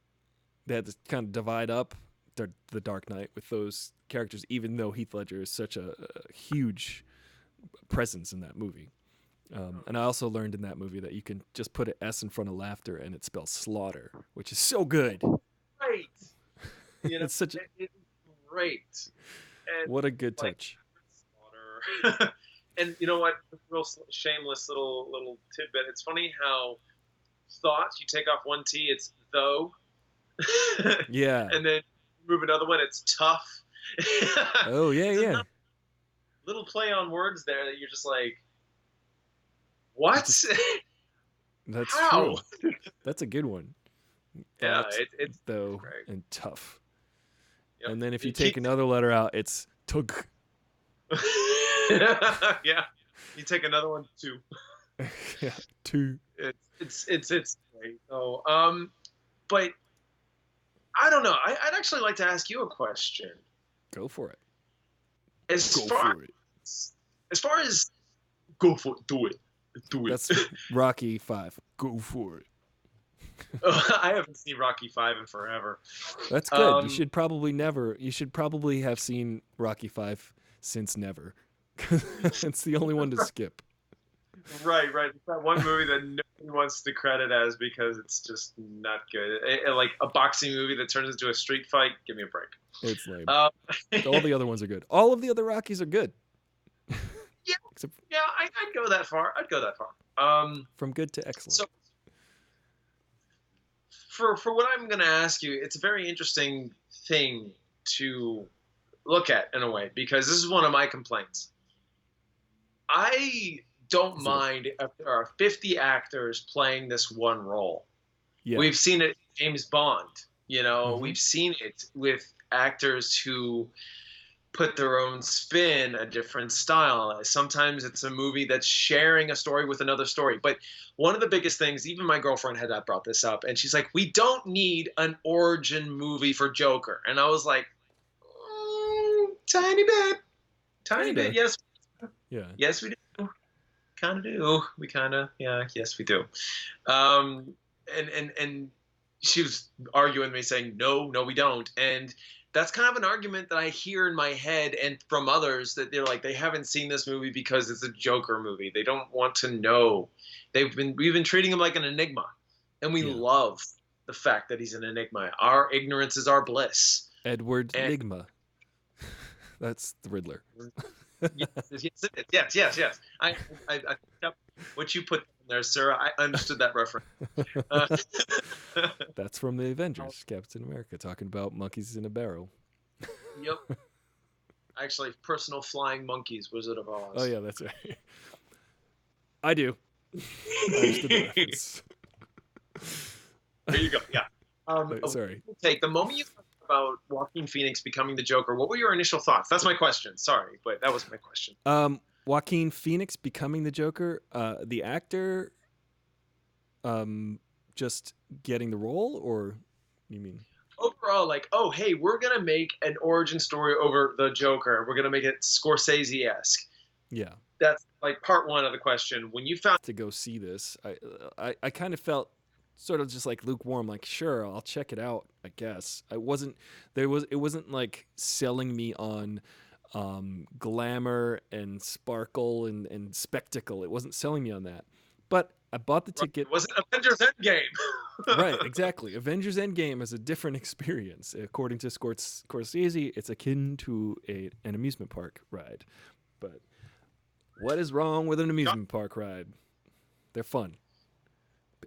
they had to kind of divide up the Dark Knight with those characters, even though Heath Ledger is such a huge presence in that movie. And I also learned in that movie that you can just put an S in front of laughter and it spells slaughter, which is so good. Right. It's such a it's great. And what a good touch. Slaughter. And you know what? Real shameless little tidbit. It's funny how thoughts, you take off one T, it's though. Yeah. And then move another one, it's tough. Oh yeah. Little play on words there that you're just like, what? That's how? True. That's a good one. Yeah, it's though great. And tough. Yep. And then if you take another letter out, it's tug. Yeah. You take another one, two. Yeah, two. It's great. So, but I don't know. I'd actually like to ask you a question. Go for it. As far as go for it, do it. That's Rocky 5. Go for it. I haven't seen Rocky 5 in forever. That's good. Um, You should probably have seen Rocky 5 since never. It's the only one to skip. right, right. It's that one movie that no one wants to credit as because it's just not good. Like a boxing movie that turns into a street fight. Give me a break. It's lame. Um, All the other ones are good. All of the other Rockies are good. yeah, Except yeah, I'd go that far. I'd go that far. from good to excellent. So for what I'm going to ask you, it's a very interesting thing to look at in a way because this is one of my complaints. I don't Is it mind if there are 50 actors playing this one role. yeah. We've seen it with James Bond. Mhm. We've seen it with actors who put their own spin, a different style. Sometimes it's a movie that's sharing a story with another story. But one of the biggest things, even my girlfriend had brought this up, and she's like, "We don't need an origin movie for Joker." And I was like, "Tiny bit, tiny bit, Kinda. yes, Yeah. yes, we do, kind of do, we kind of, yeah, yes, we do." Um, and she was arguing with me, saying, "No, no, we don't." And that's kind of an argument that I hear in my head and from others that they're like they haven't seen this movie because it's a Joker movie. They don't want to know. We've been treating him like an enigma, and we Yeah. love the fact that he's an enigma. Our ignorance is our bliss. Edward And Nigma. That's the Riddler. yes, yes, it is. Yes, yes, yes. I picked up what you put in there, sir. I understood that reference. Uh, That's from the Avengers, Captain America, talking about monkeys in a barrel. yep. Actually, personal flying monkeys, Wizard of Oh Oz. yeah, that's right. I do. I understood the reference. There you go. Yeah. Sorry. Take the moment you talked about Joaquin Phoenix becoming the Joker. What were your initial thoughts? That's my question. Sorry, but that was my question. Joaquin Phoenix becoming the Joker, the actor, just getting the role, or you mean? Overall, like, oh, hey, we're gonna make an origin story over the Joker. We're gonna make it Scorsese-esque. Yeah. That's like part one of the question. When you found To go see this, I kind of felt sort of just like lukewarm, like sure, I'll check it out, I guess. It wasn't like selling me on glamour and sparkle and spectacle. It wasn't selling me on that. But I bought the right, ticket. it was an Avengers Endgame. Right, exactly. Avengers Endgame is a different experience. According to Scorsese, it's akin to an amusement park ride. But what is wrong with an amusement park ride? They're fun.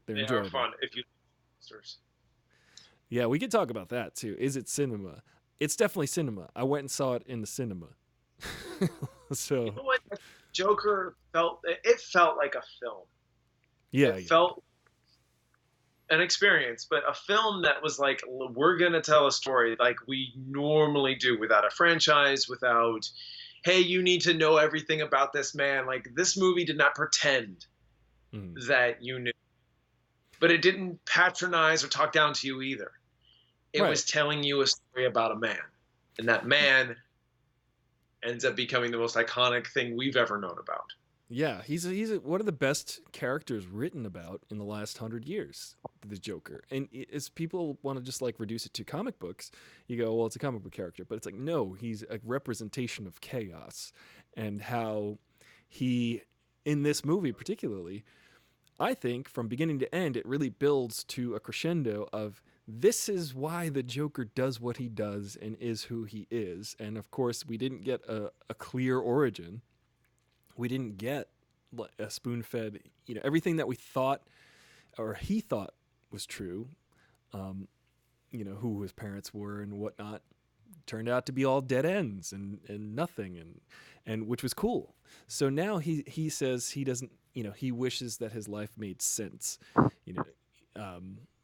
They're They are enjoyable. fun if you. Yeah, we could talk about that too. Is it cinema? It's definitely cinema. I went and saw it in the cinema. So You know what? Joker felt. It felt like a film. yeah, It felt an experience, but a film that was like, we're going to tell a story like we normally do without a franchise, without, hey, you need to know everything about this man. Like, this movie did not pretend that you knew, but it didn't patronize or talk down to you either. It right. was telling you a story about a man, and that man ends up becoming the most iconic thing we've ever known about. Yeah, he's one of the best characters written about in the last 100 years, the Joker. And as people want to just like reduce it to comic books, you go, well, it's a comic book character, but it's like no, he's a representation of chaos, and how he in this movie particularly, I think from beginning to end, it really builds to a crescendo of this is why the Joker does what he does and is who he is. And of course, we didn't get a clear origin. We didn't get a spoon-fed, everything that we thought or he thought was true, who his parents were and whatnot, turned out to be all dead ends and nothing, and which was cool. So now he says he doesn't, he wishes that his life made sense,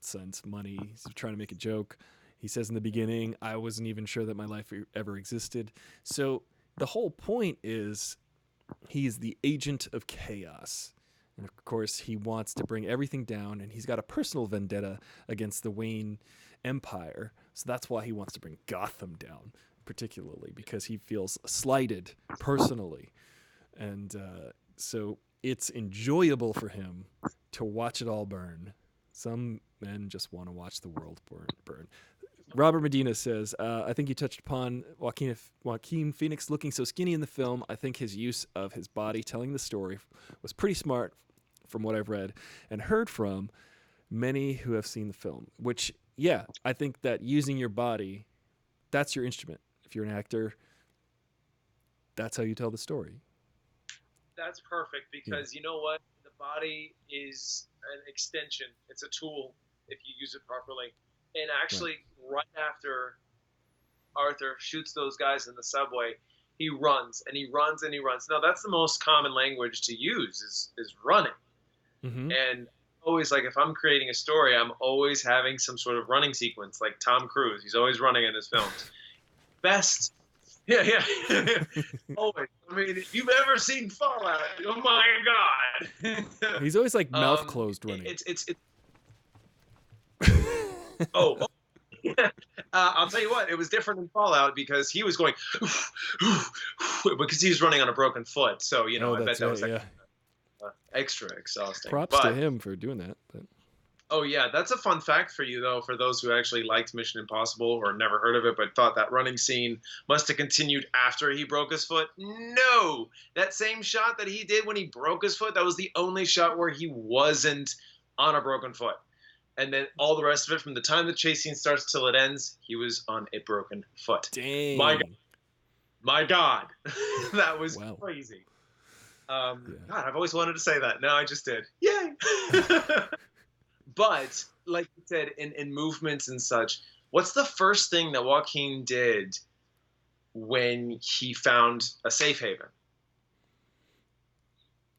sense, money. He's trying to make a joke. He says in the beginning, I wasn't even sure that my life ever existed. So the whole point is he's the agent of chaos. And of course, he wants to bring everything down, and he's got a personal vendetta against the Wayne Empire. So that's why he wants to bring Gotham down, particularly, because he feels slighted personally. And so it's enjoyable for him to watch it all burn. Some men just want to watch the world burn. Robert Medina says, I think you touched upon Joaquin Phoenix looking so skinny in the film. I think his use of his body telling the story was pretty smart from what I've read and heard from many who have seen the film, which, yeah, I think that using your body, that's your instrument. If you're an actor, that's how you tell the story. That's perfect because you know what? The body is an extension. It's a tool if you use it properly. And actually, right after Arthur shoots those guys in the subway, he runs and he runs and he runs. Now, that's the most common language to use is running. Mm-hmm. And always, like, if I'm creating a story, I'm always having some sort of running sequence, like Tom Cruise. He's always running in his films. Best. Yeah. Always. I mean, if you've ever seen Fallout, oh my God. He's always like mouth closed running. It's oh. I'll tell you what, it was different in Fallout because he was going because he was running on a broken foot. So, you know, I bet that was extra exhausting. Props to him for doing that. But. Oh, yeah. That's a fun fact for you, though, for those who actually liked Mission Impossible or never heard of it but thought that running scene must have continued after he broke his foot. No! That same shot that he did when he broke his foot, that was the only shot where he wasn't on a broken foot. And then all the rest of it, from the time the chase scene starts till it ends, he was on a broken foot. Dang. My God. That was crazy. God, I've always wanted to say that. Now I just did. Yay! But, like you said, in movements and such, what's the first thing that Joaquin did when he found a safe haven?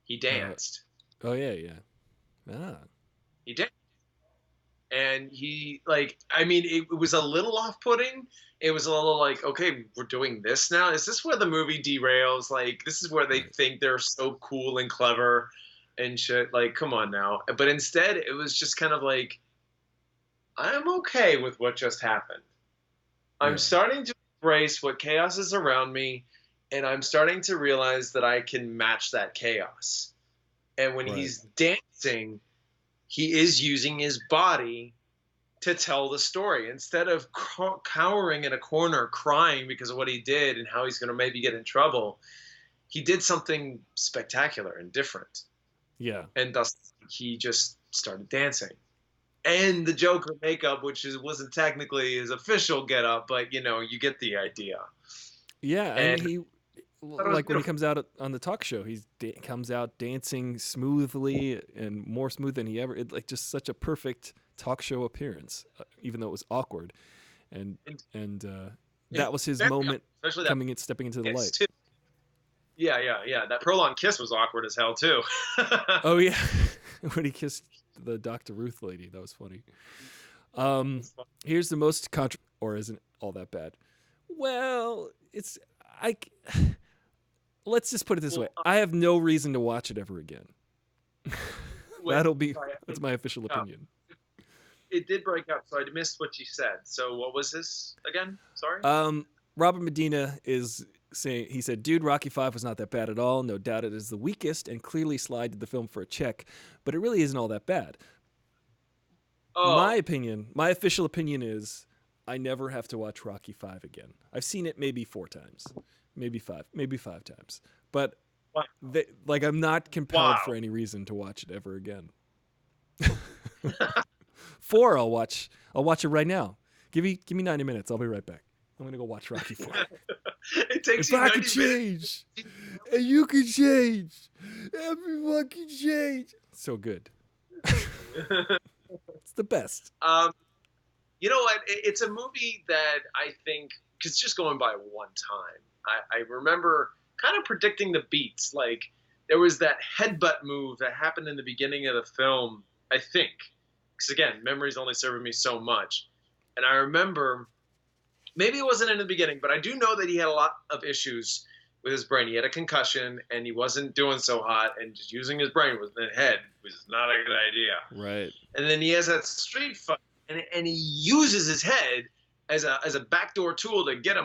He danced. Yeah. He danced. And he, like, I mean, it was a little off-putting. It was a little like, okay, we're doing this now? Is this where the movie derails? Like, this is where they think they're so cool and clever and shit. Like, come on now. But instead, it was just kind of like, I'm okay with what just happened. I'm starting to embrace what chaos is around me, and I'm starting to realize that I can match that chaos. And when he's dancing, he is using his body to tell the story. Instead of cowering in a corner crying because of what he did and how he's going to maybe get in trouble, he did something spectacular and different. Yeah. And thus he just started dancing. And the Joker makeup, which wasn't technically his official getup, but, you know, you get the idea. Yeah, and he... Like when he comes out on the talk show, he comes out dancing smoothly and more smooth than he ever. Like just such a perfect talk show appearance, even though it was awkward, and that was his moment, stepping into the light. Too. Yeah. That prolonged kiss was awkward as hell too. Oh yeah, when he kissed the Dr. Ruth lady, that was funny. Here's the most or isn't all that bad? Well, let's just put it this way. I have no reason to watch it ever again. That's my official opinion. It did break up, so I missed what you said. So what was this again? Sorry? Robert Medina is saying, he said, dude, Rocky V was not that bad at all. No doubt it is the weakest and clearly slided the film for a check, but it really isn't all that bad. Oh. My official opinion is I never have to watch Rocky V again. I've seen it maybe 4 times. Maybe 5 times. But I'm not compelled for any reason to watch it ever again. 4, I'll watch it right now. Give me 90 minutes. I'll be right back. I'm gonna go watch Rocky 4. It takes if I can change, and you can change, everyone can change. So good. It's the best. You know what? It's a movie that I think, because just going by one time, I remember kind of predicting the beats. Like, there was that headbutt move that happened in the beginning of the film, I think. Because, again, memories only serve me so much. And I remember, maybe it wasn't in the beginning, but I do know that he had a lot of issues with his brain. He had a concussion, and he wasn't doing so hot, and just using his brain with the head was not a good idea. Right. And then he has that street fight, and he uses his head as a backdoor tool to get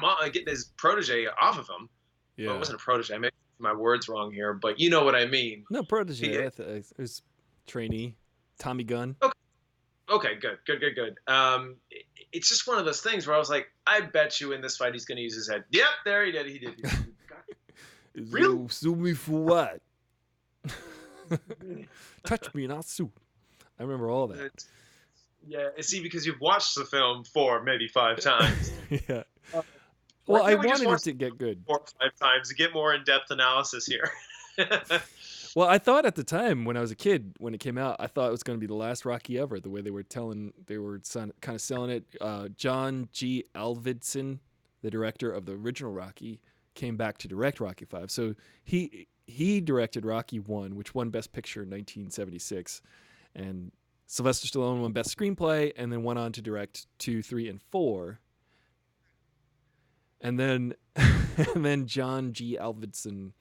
his protege off of him. Yeah. Well, it wasn't a protege. I made my words wrong here, but you know what I mean. No, protege. It was trainee, Tommy Gunn. Okay, good. It's just one of those things where I was like, I bet you in this fight he's going to use his head. Yep, there he did. He did. God, really? So sue me for what? Touch me and I'll sue. I remember all that. Yeah, see, because you've watched the film 4, maybe 5 times. Yeah. Uh, Well, Why I can't we just wanted watch it to get good. 4 or 5 times to get more in-depth analysis here? Well, I thought at the time when I was a kid, when it came out, I thought it was going to be the last Rocky ever. The way they were kind of selling it. John G. Alvidson, the director of the original Rocky, came back to direct Rocky 5. So he directed Rocky 1, which won Best Picture in 1976, and Sylvester Stallone won Best Screenplay, and then went on to direct 2, 3, and 4. And then and then John G. Alvidson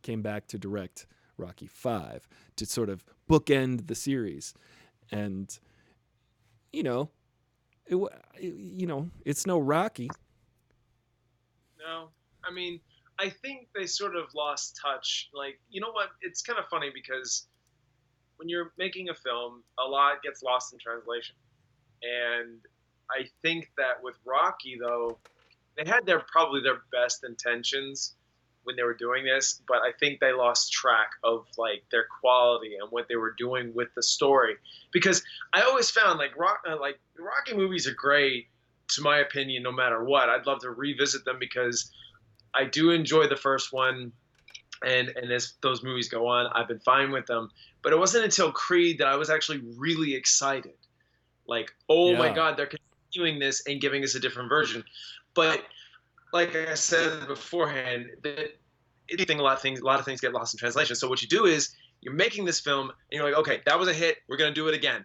came back to direct Rocky 5 to sort of bookend the series. And you know, it's no Rocky. No, I mean, I think they sort of lost touch. Like, you know what? It's kind of funny because when you're making a film, a lot gets lost in translation. And I think that with Rocky, though, they had probably their best intentions when they were doing this, but I think they lost track of like their quality and what they were doing with the story. Because I always found like Rocky movies are great, to my opinion, no matter what. I'd love to revisit them because I do enjoy the first one, and as those movies go on, I've been fine with them. But it wasn't until Creed that I was actually really excited. Like, oh my Yeah. God, they're continuing this and giving us a different version. But like I said beforehand, that anything, a lot of things get lost in translation. So what you do is you're making this film and you're like, okay, that was a hit. We're going to do it again.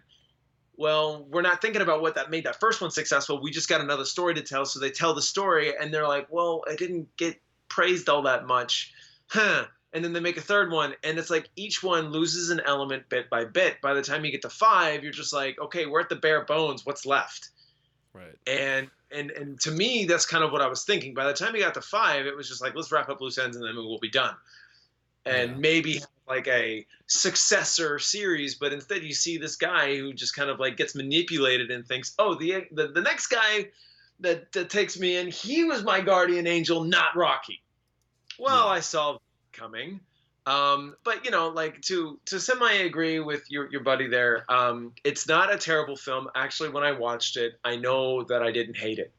Well, we're not thinking about what that made that first one successful. We just got another story to tell. So they tell the story and they're like, well, it didn't get praised all that much. Huh. And then they make a third one. And it's like each one loses an element bit by bit. By the time you get to 5, you're just like, okay, we're at the bare bones. What's left? Right. And to me, that's kind of what I was thinking. By the time we got to 5, it was just like, let's wrap up loose ends and then we'll be done. And maybe have like a successor series, but instead you see this guy who just kind of like gets manipulated and thinks, oh, the next guy that takes me in, he was my guardian angel, not Rocky. Well, I saw it coming. But like to semi agree with your buddy there. It's not a terrible film. Actually, when I watched it, I know that I didn't hate it.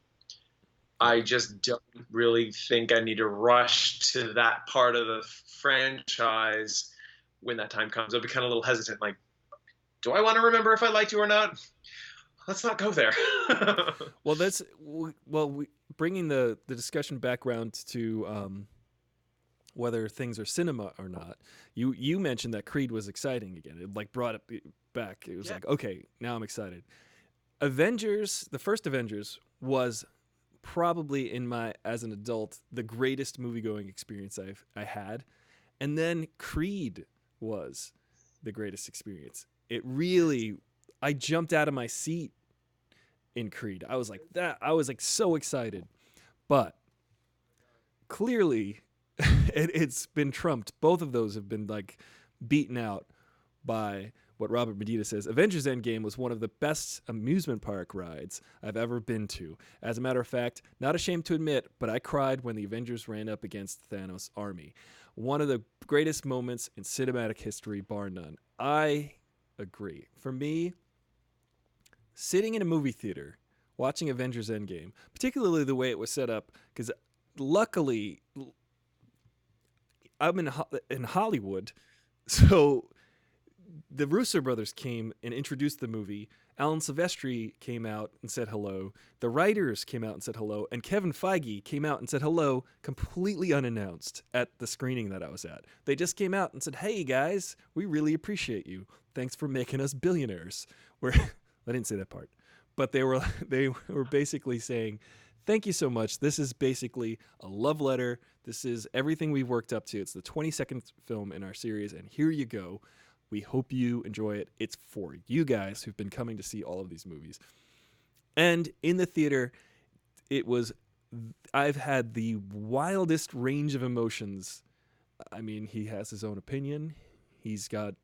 I just don't really think I need to rush to that part of the franchise when that time comes. I'll be kind of a little hesitant. Like, do I want to remember if I liked you or not? Let's not go there. Bringing the discussion back around to whether things are cinema or not. You mentioned that Creed was exciting again. It like brought it back. It was like, okay, now I'm excited. Avengers, the first Avengers was probably as an adult the greatest movie-going experience I had. And then Creed was the greatest experience. I jumped out of my seat in Creed. I was like so excited. But clearly it's been trumped. Both of those have been like beaten out by what Robert Medina says. Avengers Endgame was one of the best amusement park rides I've ever been to. As a matter of fact, not ashamed to admit, but I cried when the Avengers ran up against Thanos' army. One of the greatest moments in cinematic history, bar none. I agree. For me, sitting in a movie theater, watching Avengers Endgame, particularly the way it was set up, because luckily I'm in Hollywood, so the Russo brothers came and introduced the movie. Alan Silvestri came out and said hello. The writers came out and said hello. And Kevin Feige came out and said hello completely unannounced at the screening that I was at. They just came out and said, hey, guys, we really appreciate you. Thanks for making us billionaires. I didn't say that part. But they were basically saying, thank you so much. This is basically a love letter. This is everything we've worked up to. It's the 22nd film in our series, and here you go. We hope you enjoy it. It's for you guys who've been coming to see all of these movies. And in the theater, I've had the wildest range of emotions. I mean, he has his own opinion. He's got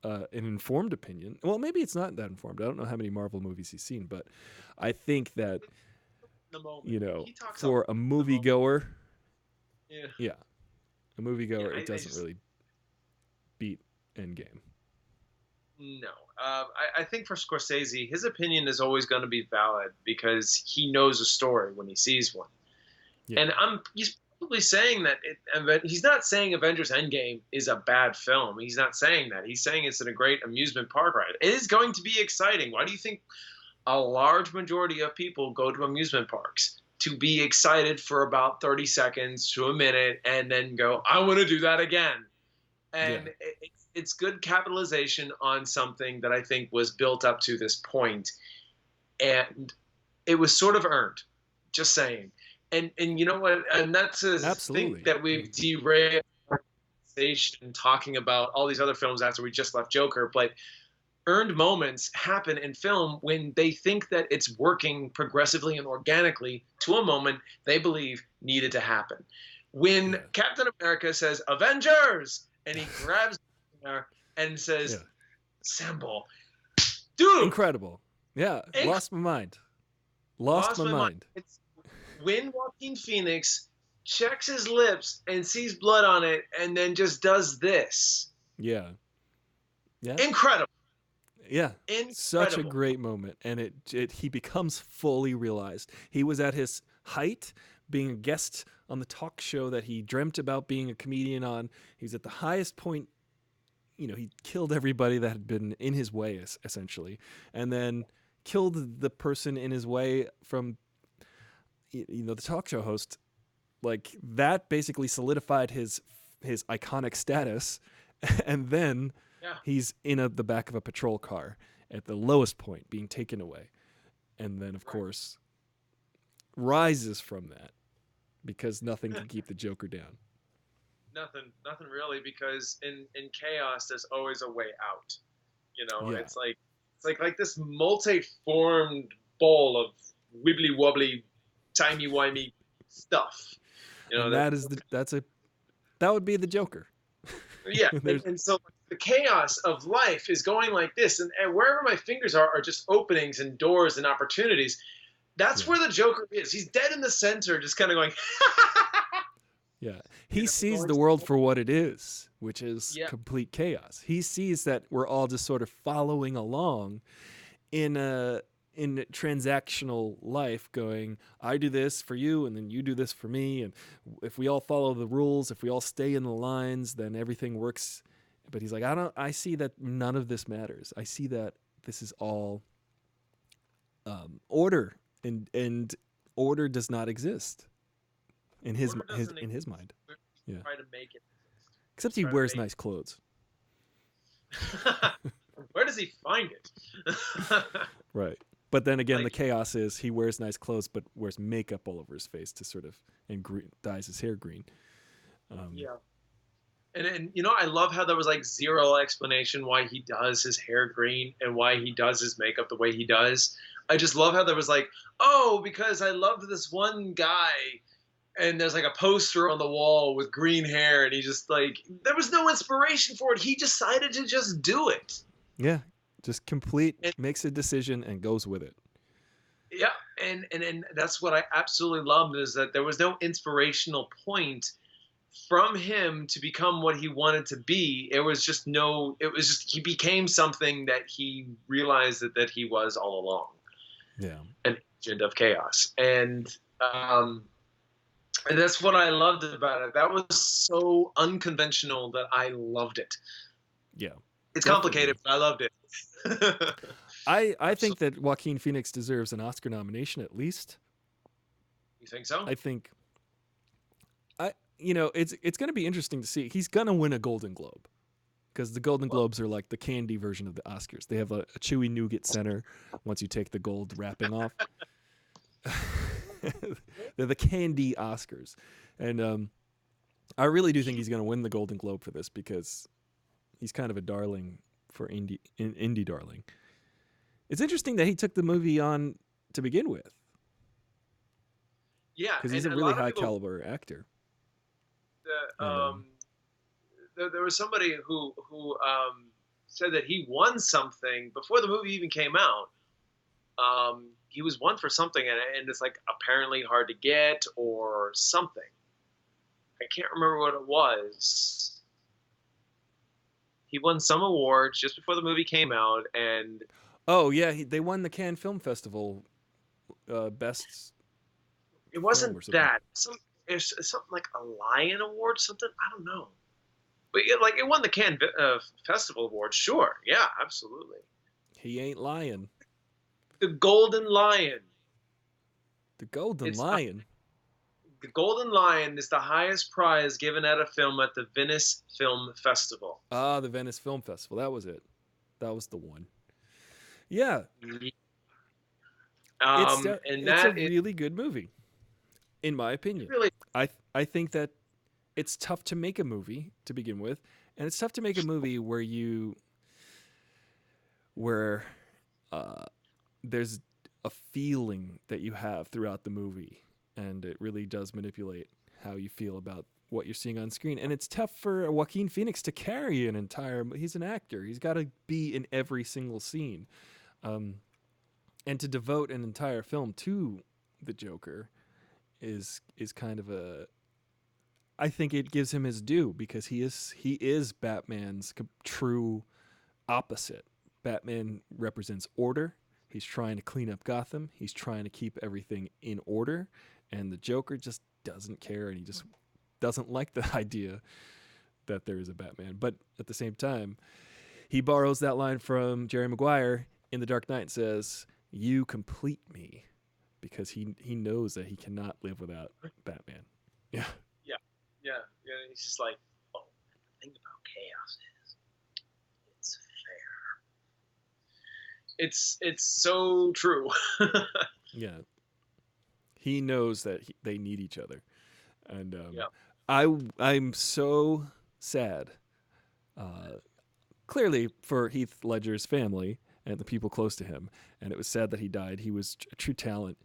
an informed opinion. Well, maybe it's not that informed. I don't know how many Marvel movies he's seen, but I think that The moment you know, he talks for a the moment. moviegoer, Yeah, yeah, a yeah. moviegoer, it I doesn't just really beat Endgame. no. I think for Scorsese, his opinion is always going to be valid because he knows a story when he sees one. Yeah, And he's probably saying that he's not saying Avengers Endgame is a bad film. He's not saying that. He's saying it's a great amusement park ride. It is going to be exciting. Why do you think a large majority of people go to amusement parks? To be excited for about 30 seconds to a minute and then go, I want to do that again. yeah, And it's good capitalization on something that I think was built up to this point, and it was sort of earned. Just saying. And you know what? And not to think absolutely. that we've derailed our conversation talking about all these other films after we just left Joker, but earned moments happen in film when they think that it's working progressively and organically to a moment they believe needed to happen. When Yeah, Captain America says Avengers and he grabs there and yeah, says Symbol, dude, incredible. Yeah, lost my mind. Lost lost my my mind. mind. It's when Joaquin Phoenix checks his lips and sees blood on it and then just does this. Yeah, yeah, Incredible. yeah. Such a Incredible. great moment, and he becomes fully realized. He was at his height, being a guest on the talk show that he dreamt about being a comedian on. He's at the highest point. You know, he killed everybody that had been in his way, essentially, and then killed the person in his way from, the talk show host. Like that basically solidified his iconic status, and then Yeah. he's in the back of a patrol car at the lowest point, being taken away, and then of Right. course rises from that because nothing can keep the Joker down. Nothing really, because in chaos there's always a way out. You know, Yeah, it's like this multi-formed ball of wibbly wobbly, timey wimey stuff. You know and that. that would be the Joker. Yeah, and, There's and so the chaos of life is going like this, and wherever my fingers are just openings and doors and opportunities. That's yeah, where the Joker is. He's dead in the center, just kind of going, yeah. He sees going the world for what it is, which is yeah, complete chaos. He sees that we're all just sort of following along in a in transactional life, going, I do this for you and then you do this for me, and if we all follow the rules, if we all stay in the lines, then everything works. But he's like, I see that none of this matters. I see that this is all order, and order does not exist in his order doesn't in his exist. mind. We Yeah, try to make it exist. except We he try to wears make nice clothes. Where does he find it? Right. But then again, the Like, chaos is he wears nice clothes, but wears makeup all over his face to sort of, and dyes his hair green. yeah. And I love how there was like zero explanation why he does his hair green and why he does his makeup the way he does. I just love how there was like, oh, because I loved this one guy, and there's like a poster on the wall with green hair, and he just like there was no inspiration for it. He decided to just do it. Yeah, just complete And makes a decision and goes with it. yeah, and that's what I absolutely loved, is that there was no inspirational point from him to become what he wanted to be. It was just he became something that he realized that he was all along, Yeah, an agent of chaos. And that's what I loved about it. That was so unconventional that I loved it. yeah, It's definitely. complicated, but I loved it. I think Absolutely. that Joaquin Phoenix deserves an Oscar nomination at least. You think so? I think it's going to be interesting to see. He's going to win a Golden Globe because the Golden Well, Globes are like the candy version of the Oscars. They have a chewy nougat center once you take the gold wrapping off. They're the candy Oscars, and I really do think he's going to win the Golden Globe for this because he's kind of a darling for indie darling. It's interesting that he took the movie on to begin with yeah, because he's and a a really lot of high people. caliber actor. The, And there was somebody who said that he won something before the movie even came out. He was won for something, and it's like apparently hard to get or something. I can't remember what it was. He won some awards just before the movie came out, and Oh yeah, they won the Cannes Film Festival best it film wasn't or something. that. It's something like a Lion Award, something, I don't know. But it won the Cannes Festival Award, sure, yeah, absolutely. He ain't lying. The Golden Lion. The Golden It's Lion. the Golden Lion is the highest prize given at a film at the Venice Film Festival. Ah, the Venice Film Festival. That was it. That was the one. Yeah, And it's a that is really good movie, in my opinion. really, I think that it's tough to make a movie to begin with, and it's tough to make a movie where there's a feeling that you have throughout the movie, and it really does manipulate how you feel about what you're seeing on screen. And it's tough for Joaquin Phoenix to carry an entire. He's an actor. He's got to be in every single scene, and to devote an entire film to the Joker is kind of a. I think it gives him his due because he is Batman's true opposite. Batman represents order. He's trying to clean up Gotham. He's trying to keep everything in order, and the Joker just doesn't care, and he just doesn't like the idea that there is a Batman. But at the same time, he borrows that line from Jerry Maguire in The Dark Knight and says, "You complete me," because he knows that he cannot live without Batman. Yeah. yeah. He's just like, oh, the thing about chaos is it's fair. It's so true. Yeah. He knows that they need each other, and Yeah. I'm so sad, clearly for Heath Ledger's family and the people close to him, and it was sad that he died. He was a true talent,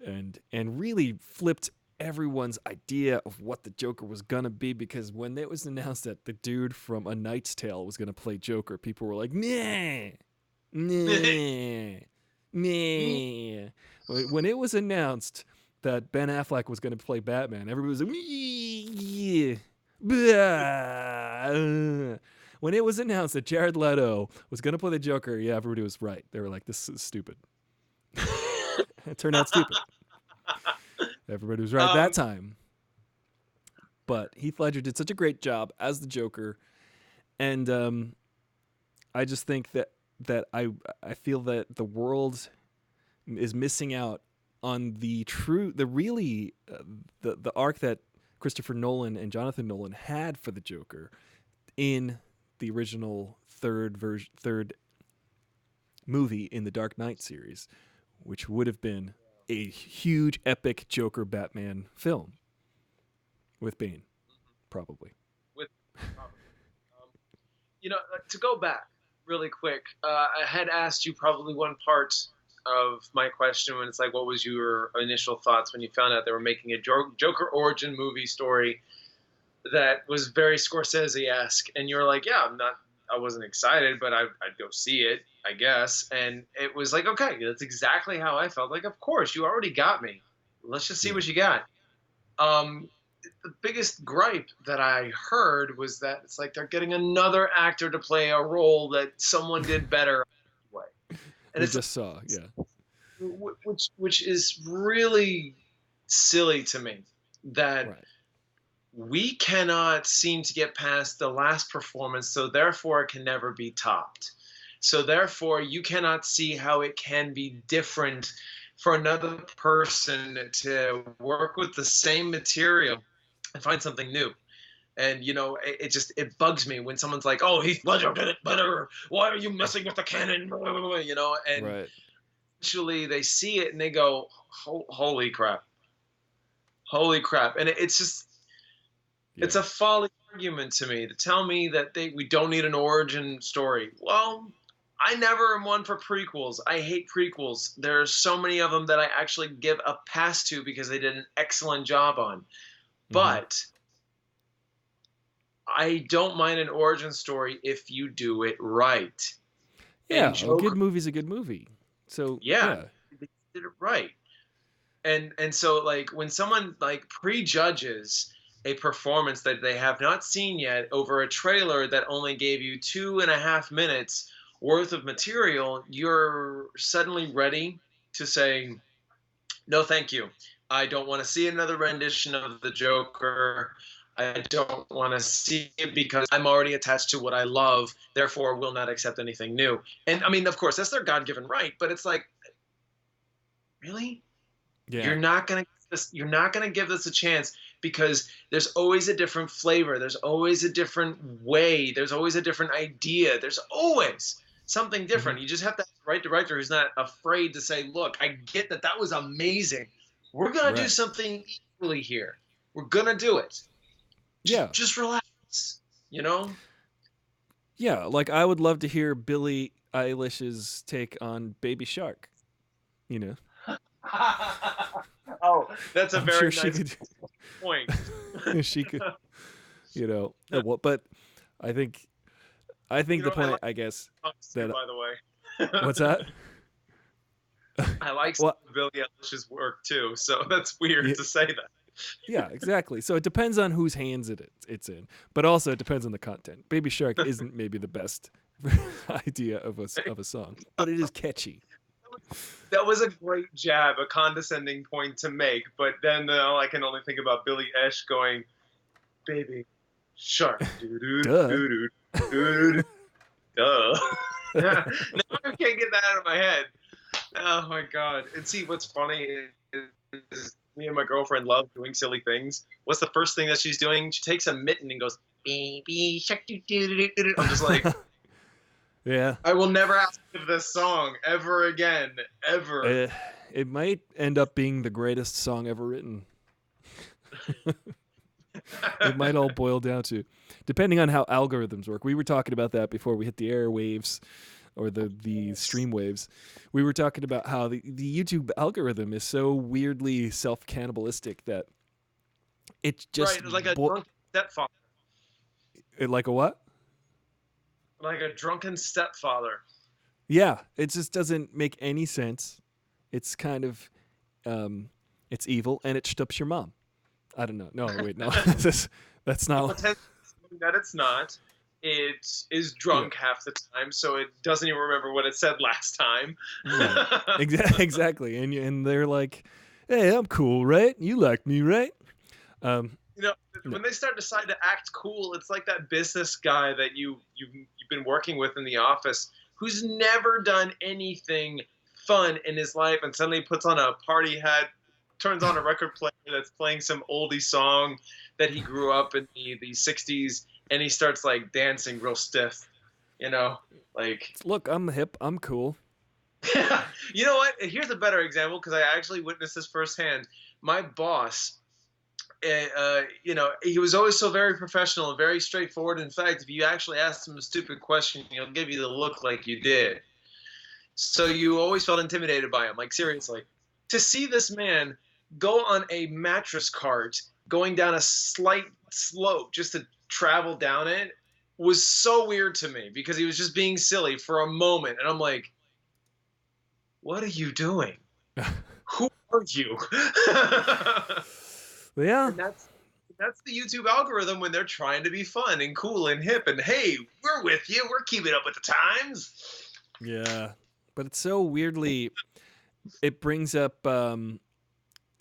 and really flipped everyone's idea of what the Joker was gonna be, because when it was announced that the dude from A Knight's Tale was gonna play Joker, people were like, nah, nah, nah. When it was announced that Ben Affleck was going to play Batman, everybody was like, yeah. When it was announced that Jared Leto was going to play the Joker, yeah, everybody was right. They were like, this is stupid. It turned out stupid. Everybody was right that time. But Heath Ledger did such a great job as the Joker, and I just think that I feel that the world is missing out on the arc that Christopher Nolan and Jonathan Nolan had for the Joker in the original third movie in the Dark Knight series, which would have been a huge epic Joker Batman film with Bane, probably. With to go back really quick, I had asked you probably one part of my question when it's like, what was your initial thoughts when you found out they were making a Joker origin movie story that was very Scorsese-esque, and you were like, yeah, I wasn't excited, but I'd go see it, I guess. And it was like, okay, that's exactly how I felt. Like, of course, you already got me. Let's just see what you got. The biggest gripe that I heard was that it's like they're getting another actor to play a role that someone did better. And we just saw, yeah. Which is really silly to me that right. we cannot seem to get past the last performance, so therefore it can never be topped. So therefore you cannot see how it can be different for another person to work with the same material and find something new. And it bugs me when someone's like, "Oh, Heath Ledger did it better. Why are you messing with the canon?" And right. Actually they see it and they go, "Holy crap, holy crap!" And it's just, it's a folly argument to me to tell me that we don't need an origin story. Well, I never am one for prequels. I hate prequels. There are so many of them that I actually give a pass to because they did an excellent job on. But I don't mind an origin story if you do it right. And Yeah, a good Joker, movie's a good movie. So yeah, yeah, they did it right. And so like when someone like prejudges a performance that they have not seen yet over a trailer that only gave you 2.5 minutes worth of material, you're suddenly ready to say, no, thank you. I don't want to see another rendition of the Joker. I don't want to see it because I'm already attached to what I love, therefore will not accept anything new. And I mean, of course, that's their God-given right, but it's like, really? yeah, You're not gonna give this a chance because there's always a different flavor. There's always a different way. There's always a different idea. There's always something hmm different. You just have to have the right director who's not afraid to say, "Look, I get that that was amazing. We're gonna do right, something equally here. We're gonna do it. yeah, Just relax." You know? yeah. Like I would love to hear Billie Eilish's take on Baby Shark. You know, Oh, that's a I'm sure very she nice could. point. She could. You know, but I think You the know, I point, like I guess, songs too, that by the what's way. that? I like some Well, of Billie Eilish's work too, so that's weird yeah, to say that. yeah, exactly. So it depends on whose hands it's in, but also it depends on the content. Baby Shark isn't maybe the best idea of a song, but it is catchy. That was a great jab, a condescending point to make, but then I can only think about Billy Esch going, "Baby shark, doo doo Duh. doo doo doo doo." Duh. Now I can't get that out of my head. Oh my god! And see, what's funny is me and my girlfriend love doing silly things. What's the first thing that she's doing? She takes a mitten and goes, "Baby shark, doo doo doo doo doo." I'm just like, Yeah. I will never ask you this song ever again, ever. Uh, it might end up being the greatest song ever written. It might all boil down to, depending on how algorithms work. We were talking about that before we hit the airwaves or the stream waves. We were talking about how the YouTube algorithm is so weirdly self cannibalistic that it just Right, like a drunken stepfather. like a what? Like a drunken stepfather. Yeah, it just doesn't make any sense. It's kind of it's evil and it stups your mom. I don't know. No, wait, no. That's It not. pretends that it's not. It is Yeah, drunk half the time, so it doesn't even remember what it said last time. right. Exactly. And they're like, "Hey, I'm cool, right? You like me, right?" Um, You know, no. when they start decide to act cool, it's like that business guy that you've been working with in the office who's never done anything fun in his life and suddenly puts on a party hat, turns on a record player that's playing some oldie song that he grew up in the 60s, and he starts like dancing real stiff, you know? Like, Look, I'm hip. I'm cool. you know what? Here's a better example because I actually witnessed this firsthand. My boss, he was always so very professional and very straightforward. In fact, if you actually asked him a stupid question, he'll give you the look like you did. So you always felt intimidated by him. Like, seriously. To see this man go on a mattress cart going down a slight slope just to travel down it was so weird to me because he was just being silly for a moment. And I'm like, what are you doing? Who are you? Yeah, And that's the YouTube algorithm when they're trying to be fun and cool and hip and hey, we're with you. We're keeping up with the times. yeah. But it's so weirdly. It brings up.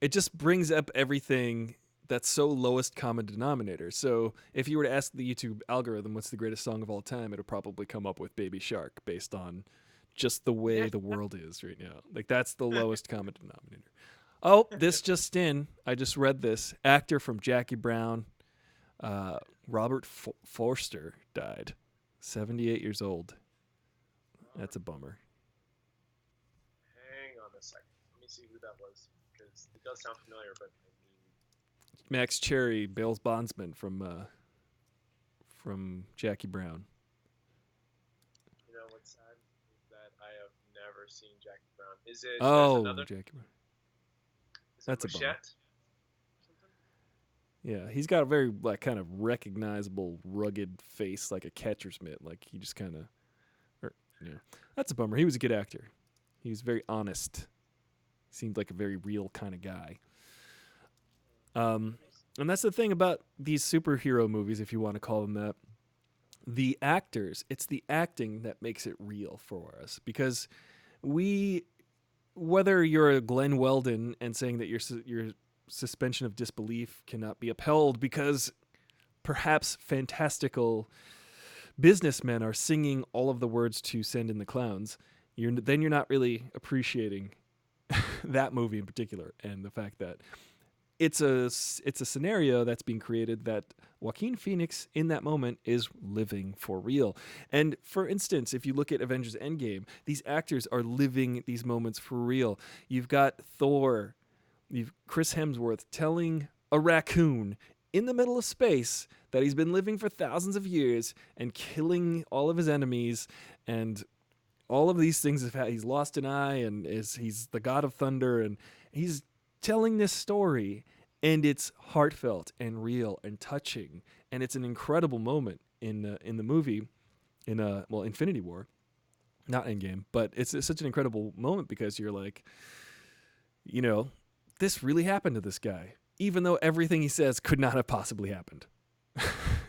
It just brings up everything that's so lowest common denominator. So if you were to ask the YouTube algorithm what's the greatest song of all time, it'll probably come up with Baby Shark based on just the way Yeah. the world is right now. Like that's the lowest common denominator. Oh, this just in. I just read this. Actor from Jackie Brown, Robert Forster died, 78 years old. That's a bummer. Hang on a second. Let me see who that was because it does sound familiar, but I mean, Max Cherry, Bill's bondsman from Jackie Brown. you know what's sad is that I have never seen Jackie Brown. Is it? There's Oh, another. Jackie Brown. Is it That's a bummer. Rochette? Something? Yeah, he's got a very like kind of recognizable, rugged face, like a catcher's mitt. Like he just kind of, you know, that's a bummer. He was a good actor. He was very honest. Seemed like a very real kind of guy. Um, and that's the thing about these superhero movies, if you want to call them that. The actors, it's the acting that makes it real for us because we, whether you're a Glenn Weldon and saying that your suspension of disbelief cannot be upheld because perhaps fantastical businessmen are singing all of the words to Send in the Clowns, then you're not really appreciating that movie in particular and the fact that it's a scenario that's being created that Joaquin Phoenix in that moment is living for real. And for instance, if you look at Avengers Endgame, these actors are living these moments for real. You've got Thor, you've Chris Hemsworth telling a raccoon in the middle of space that he's been living for thousands of years and killing all of his enemies and all of these things. He's lost an eye and he's the god of thunder, and he's telling this story, and it's heartfelt and real and touching, and it's an incredible moment in the movie, Infinity War, not Endgame, but it's such an incredible moment because you're like, you know, this really happened to this guy, even though everything he says could not have possibly happened.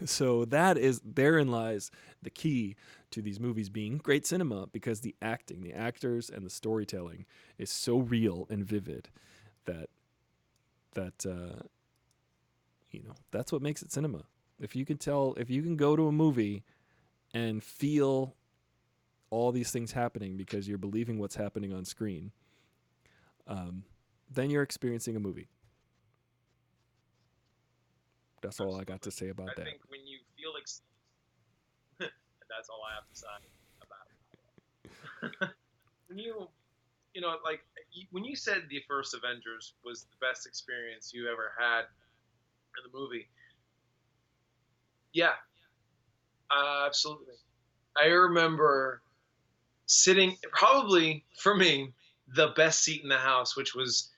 So therein lies the key to these movies being great cinema, because the acting, the actors, and the storytelling is so real and vivid that that's what makes it cinema. If you can go to a movie and feel all these things happening because you're believing what's happening on screen, then you're experiencing a movie. That's all I got to say about I that. think when you feel that's all I have to say about it. When you know, like when you said the first Avengers was the best experience you ever had in the movie, yeah, absolutely. I remember sitting, probably for me, the best seat in the house, which was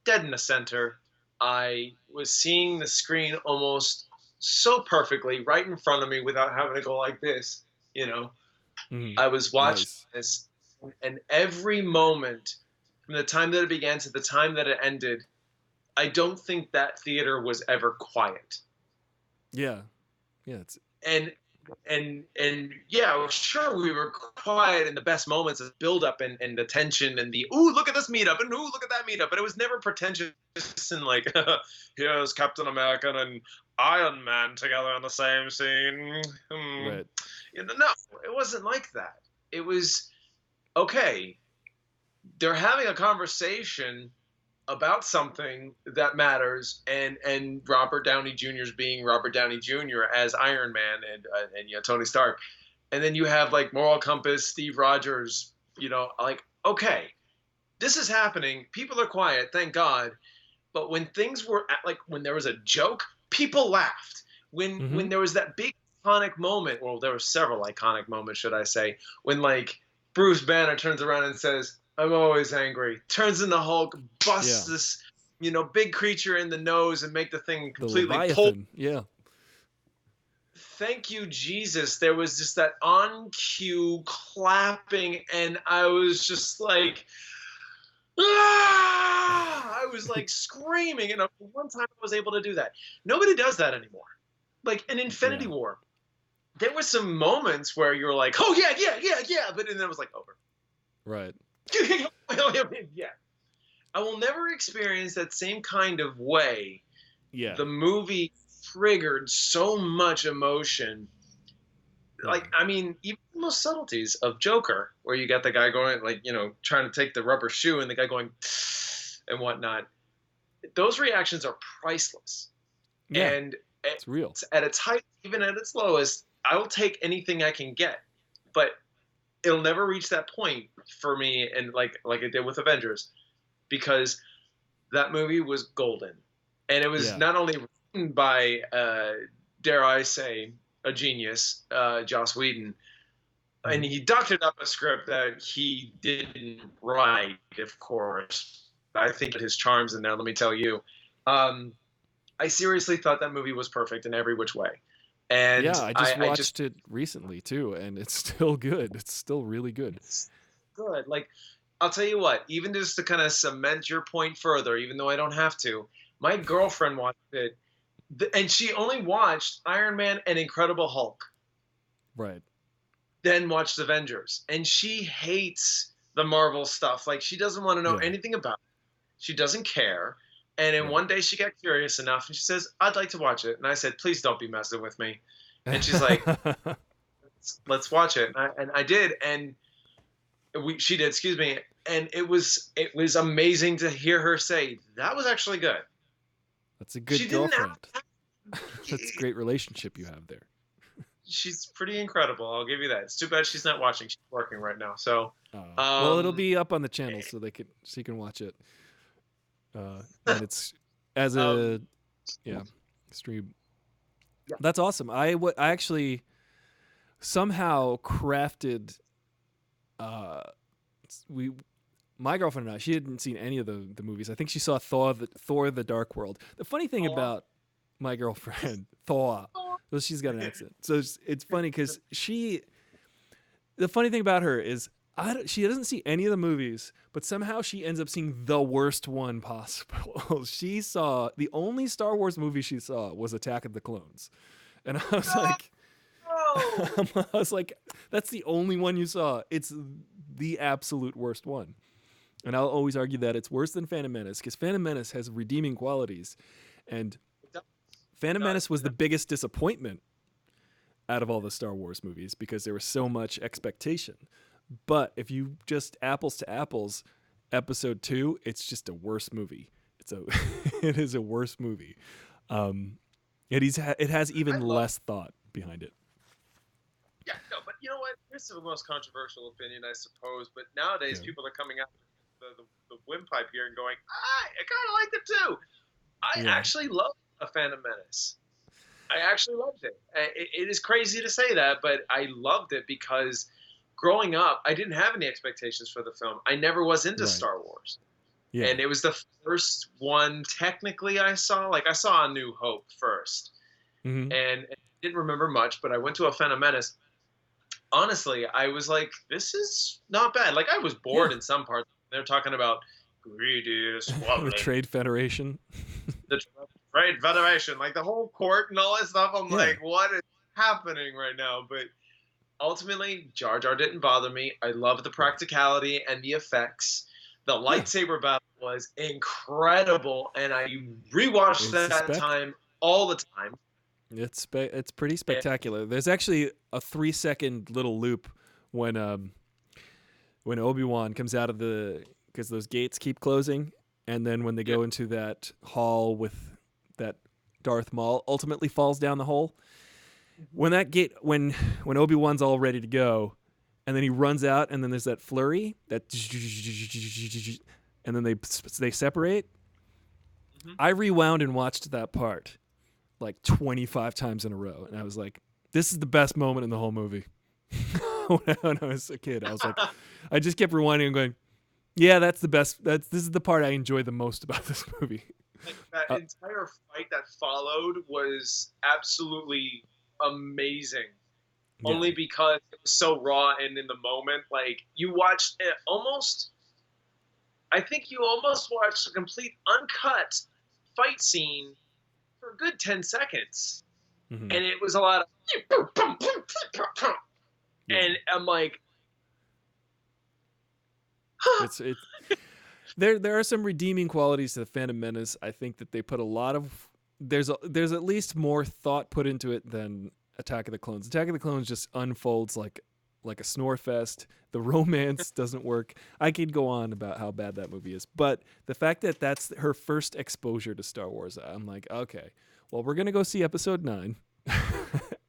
dead in the center. I was seeing the screen almost so perfectly right in front of me without having to go like this, you know. Mm-hmm. I was watching Nice. this, and every moment from the time that it began to the time that it ended, I don't think that theater was ever quiet. Yeah. Yeah. It's And yeah, well, sure, we were quiet in the best moments of build up and the tension and the ooh, look at this meetup and ooh, look at that meetup, but it was never pretentious and like here's Captain America and Iron Man together on the same scene. right. No, it wasn't like that. It was okay. They're having a conversation about something that matters, and Robert Downey Jr. is being Robert Downey Jr. as Iron Man, and Tony Stark, and then you have like Moral Compass, Steve Rogers, like okay, this is happening. People are quiet, thank God. But when things were like when there was a joke, people laughed. When there was that big iconic moment, well, there were several iconic moments, should I say, when like Bruce Banner turns around and says, I'm always angry. Turns into Hulk, busts this, big creature in the nose and make the thing completely pull. Yeah. Thank you, Jesus. There was just that on cue clapping, and I was just like, ah! I was like screaming, and one time I was able to do that. Nobody does that anymore. Like in Infinity War, there were some moments where you were like, oh yeah, but then it was like over. Right. Yeah. I will never experience that same kind of way. Yeah. The movie triggered so much emotion. Like, I mean, even the most subtleties of Joker, where you got the guy going, like, trying to take the rubber shoe and the guy going and whatnot. Those reactions are priceless. Yeah. And it's real. At its height, even at its lowest, I will take anything I can get. But it'll never reach that point for me, and like it did with Avengers, because that movie was golden, and it was not only written by dare I say a genius, Joss Whedon, and he doctored up a script that he didn't write, of course. I think his charms in there, let me tell you. I seriously thought that movie was perfect in every which way. And Yeah, I just I just watched it recently too, and it's still good. It's still really good. it's good. Like, I'll tell you what, even just to kind of cement your point further, even though I don't have to, my girlfriend watched it, and she only watched Iron Man and Incredible Hulk, Right. then watched Avengers. And she hates the Marvel stuff. Like, she doesn't want to know Yeah. anything about it. She doesn't care. And then Right. one day she got curious enough and she says, I'd like to watch it. And I said, please don't be messing with me. And she's like, let's watch it. And I did. And she did, excuse me. And it was amazing to hear her say, that was actually good. That's a She good didn't girlfriend. That's a great relationship you have there. she's pretty incredible. I'll give you that. It's too bad she's not watching. She's working right now. So, Well, it'll um, be up on the channel so you can watch it. And it's as um, a yeah stream. yeah. That's awesome. I actually somehow crafted. Uh, we my girlfriend and I, she hadn't seen any of the movies. I think she saw Thor the Dark World. The funny thing about my girlfriend Thor, well, she's got an accent, so it's funny because the funny thing about her is she doesn't see any of the movies, but somehow she ends up seeing the worst one possible. She saw the only Star Wars movie she saw was Attack of the Clones, and I was like, No! I was like, that's the only one you saw. It's the absolute worst one. And I'll always argue that it's worse than Phantom Menace because Phantom Menace has redeeming qualities, and Phantom Menace was the biggest disappointment out of all the Star Wars movies because there was so much expectation. But if you just apples to apples, Episode 2, it's just a worse movie. It is a worse movie. It has even less thought behind it. Yeah, no, but you know what? Here's the most controversial opinion, I suppose. But nowadays, Yeah. people are coming out the windpipe here and going, I kind of liked it too. I Yeah. actually loved A Phantom Menace. I actually loved it. It is crazy to say that, but I loved it because growing up, I didn't have any expectations for the film. I never was into Right. Star Wars. Yeah. And it was the first one technically I saw. Like, I saw A New Hope first. Mm-hmm. And I didn't remember much, but I went to A Phantom Menace. Honestly, I was like, this is not bad. Like, I was bored in some parts. They're talking about greedy, The squabbling, Trade Federation. the Trade Federation, like the whole court and all that stuff. I'm like, what is happening right now? But ultimately, Jar Jar didn't bother me. I love the practicality and the effects. The lightsaber battle was incredible, and I rewatched that time all the time. It's pretty spectacular. There's actually a 3-second little loop when Obi-Wan comes out of because those gates keep closing, and then when they go into that hall with that Darth Maul ultimately falls down the hole. When that gate when Obi-Wan's all ready to go, and then he runs out, and then there's that flurry and then they separate. Mm-hmm. I rewound and watched that part like 25 times in a row, and I was like, this is the best moment in the whole movie. When I was a kid, I was like, I just kept rewinding and going, yeah, that's the best. This is the part I enjoy the most about this movie. Like, that entire fight that followed was absolutely amazing. Yeah. Only because it was so raw and in the moment. Like, you watched it almost, I think you almost watched a complete uncut fight scene for a good 10 seconds. Mm-hmm. And it was a lot of and I'm like, there are some redeeming qualities to the Phantom Menace. I think that they put a lot of there's at least more thought put into it than Attack of the Clones. Attack of the Clones just unfolds like a snore fest. The romance doesn't work. I could go on about how bad that movie is, but the fact that that's her first exposure to Star Wars, I'm like, okay, well, we're gonna go see Episode 9,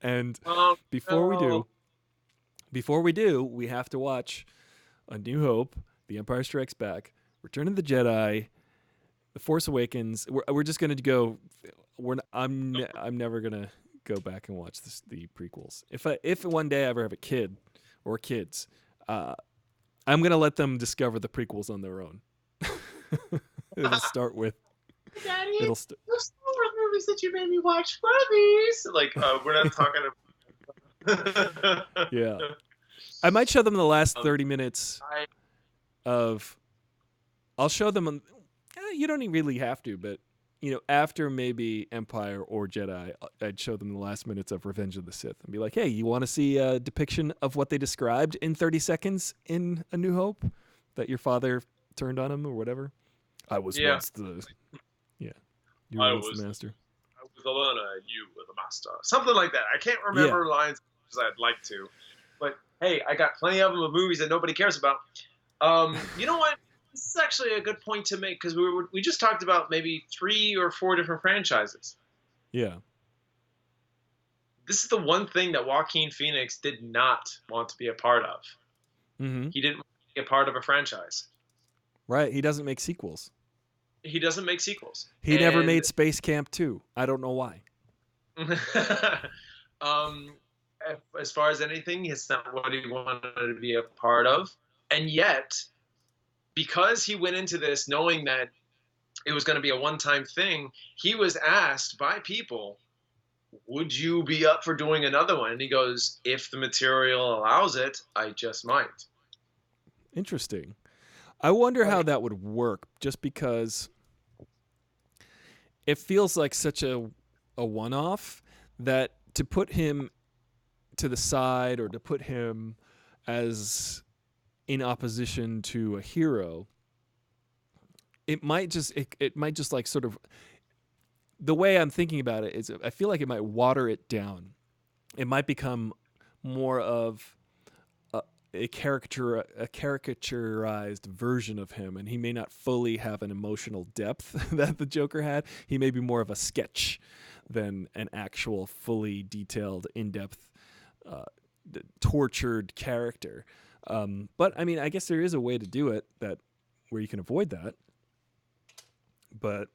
and before we do, we have to watch A New Hope, The Empire Strikes Back, Return of the Jedi, The Force Awakens. We're just gonna go. I'm never gonna go back and watch the prequels. If one day I ever have a kid or kids, I'm gonna let them discover the prequels on their own. It'll start with. Daddy, the Star Wars movies that you made me watch. What are these? Like, we're not talking about. Yeah. I might show them the last um, 30 minutes I of. I'll show them. You don't really have to, but after maybe Empire or Jedi, I'd show them the last minutes of Revenge of the Sith and be like, "Hey, you want to see a depiction of what they described in 30 seconds in A New Hope that your father turned on him or whatever? I was yeah. once the yeah, you were I once the was master. I was the learner, and you were the master. Something like that. I can't Yeah, remember lines as I'd like to, but hey, I got plenty of them of movies that nobody cares about. You know what? This is actually a good point to make because we just talked about maybe 3 or 4 different franchises. yeah, This is the one thing that Joaquin Phoenix did not want to be a part of. mm-hmm. He didn't want to be a part of a franchise. Right. He doesn't make sequels. He doesn't make sequels, He never and made Space Camp 2. I don't know why. um, as far as anything, it's not what he wanted to be a part of. And yet, because he went into this knowing that it was going to be a one-time thing, he was asked by people, would you be up for doing another one? And he goes, if the material allows it, I just might. Interesting. I wonder how Like, that would work just because it feels like such a one-off that to put him to the side or to put him as in opposition to a hero, it might just like sort of the way I'm thinking about it is I feel like it might water it down. It might become more of a caricaturized version of him, and he may not fully have an emotional depth that the Joker had. He may be more of a sketch than an actual, fully detailed, in-depth, tortured character. But I mean, I guess there is a way to do it where you can avoid that. But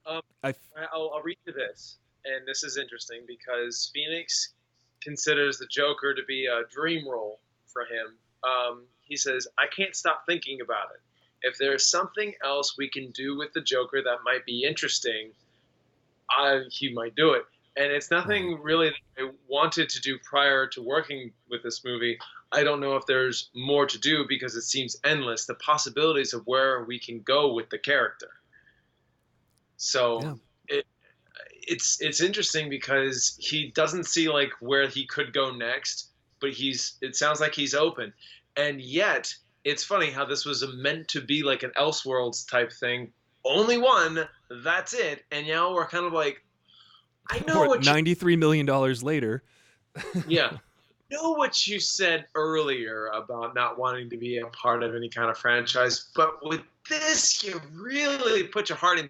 um, I I'll read you this, and this is interesting because Phoenix considers the Joker to be a dream role for him. He says, I can't stop thinking about it. If there's something else we can do with the Joker that might be interesting, he might do it. And it's nothing right. really that I wanted to do prior to working with this movie. I don't know if there's more to do because it seems endless, the possibilities of where we can go with the character. So Yeah. it, it's interesting because he doesn't see like where he could go next, but it sounds like he's open. And yet, it's funny how this was meant to be like an Elseworlds type thing. Only one, that's it. And now we're kind of like, I know Or what you $93 million later. yeah, know what you said earlier about not wanting to be a part of any kind of franchise, but with this, you really put your heart in.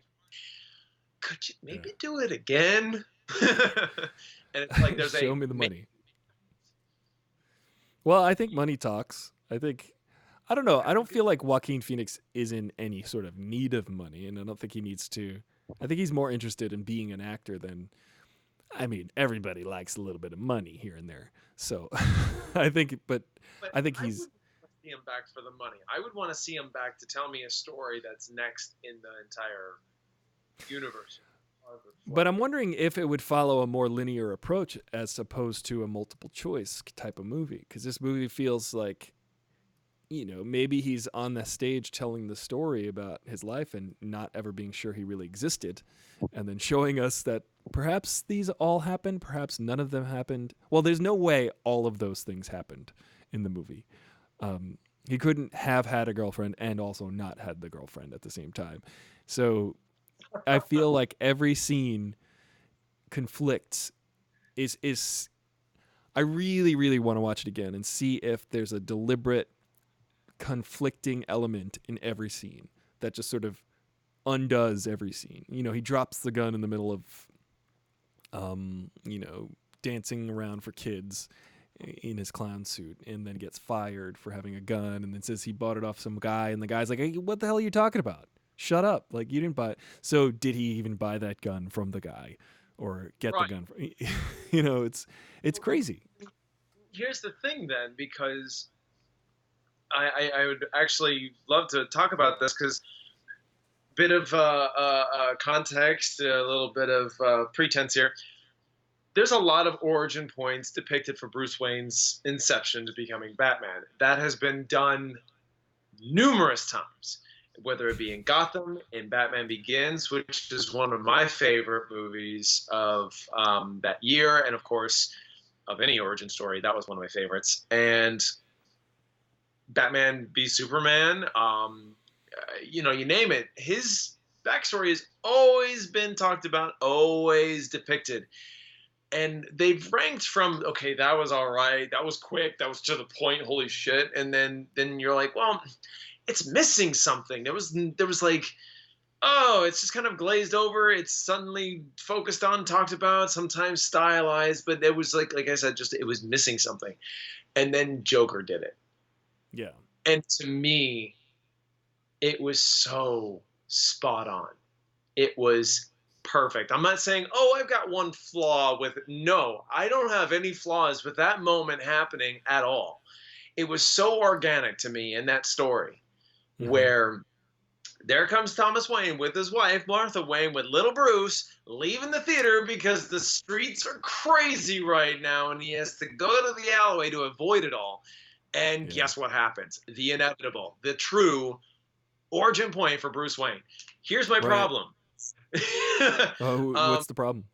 Could you Yeah. maybe do it again? And it's like there's Show me the money. Well, I think money talks. I don't know. I don't feel like Joaquin Phoenix is in any sort of need of money, and I don't think he needs to. I think he's more interested in being an actor than. I mean, everybody likes a little bit of money here and there. So, I think, but but I think I he's. would see him back for the money. I would want to see him back to tell me a story that's next in the entire universe. But I'm wondering if it would follow a more linear approach as opposed to a multiple choice type of movie, because this movie feels like maybe he's on the stage telling the story about his life and not ever being sure he really existed, and then showing us that perhaps these all happened, perhaps none of them happened. Well, there's no way all of those things happened in the movie. He couldn't have had a girlfriend and also not had the girlfriend at the same time. So I feel like every scene conflicts. Is I really, really want to watch it again and see if there's a deliberate conflicting element in every scene that just sort of undoes every scene. He drops the gun in the middle of, dancing around for kids in his clown suit, and then gets fired for having a gun, and then says he bought it off some guy, and the guy's like, "Hey, what the hell are you talking about? Shut up! Like, you didn't buy it." So did he even buy that gun from the guy, or get the Right. gun from? It's crazy. Here's the thing, then, because I would actually love to talk about this because bit of context, a little bit of pretense here. There's a lot of origin points depicted for Bruce Wayne's inception to becoming Batman. That has been done numerous times, whether it be in Gotham, in Batman Begins, which is one of my favorite movies of that year, and of course, of any origin story, that was one of my favorites. And Batman v Superman, you name it. His backstory has always been talked about, always depicted. And they've ranked from, okay, that was all right, that was quick, that was to the point, holy shit. And then you're like, well, it's missing something. There was like, oh, it's just kind of glazed over. It's suddenly focused on, talked about, sometimes stylized, but it was like I said, just it was missing something. And then Joker did it. Yeah. And to me, it was so spot on. It was perfect. I'm not saying, oh, I've got one flaw with it. No, I don't have any flaws with that moment happening at all. It was so organic to me in that story where there comes Thomas Wayne with his wife, Martha Wayne, with little Bruce leaving the theater because the streets are crazy right now and he has to go to the alleyway to avoid it all. And guess what happens? The inevitable, the true origin point for Bruce Wayne. Here's my problem. What's the problem?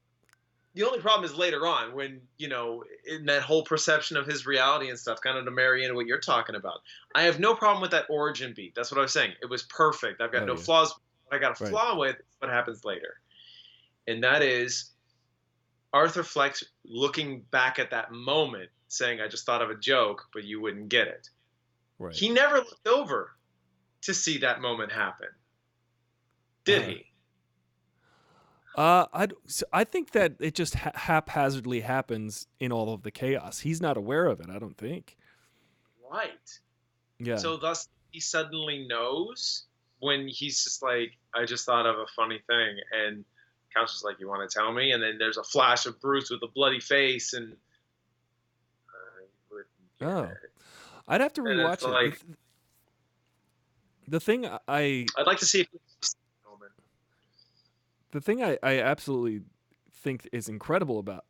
The only problem is later on when, in that whole perception of his reality and stuff, kind of to marry into what you're talking about. I have no problem with that origin beat. That's what I was saying. It was perfect. I've got no flaws. What I got a flaw with is what happens later. And that is Arthur Fleck looking back at that moment saying, I just thought of a joke, but you wouldn't get it. Right. He never looked over to see that moment happen. Did he? I think that it just haphazardly happens in all of the chaos. He's not aware of it, I don't think. Right. Yeah. So thus he suddenly knows when he's just like, I just thought of a funny thing. And Counselor's like, you want to tell me? And then there's a flash of Bruce with a bloody face. And I'd have to rewatch it. Like, the thing I'd like to see if the thing I absolutely think is incredible about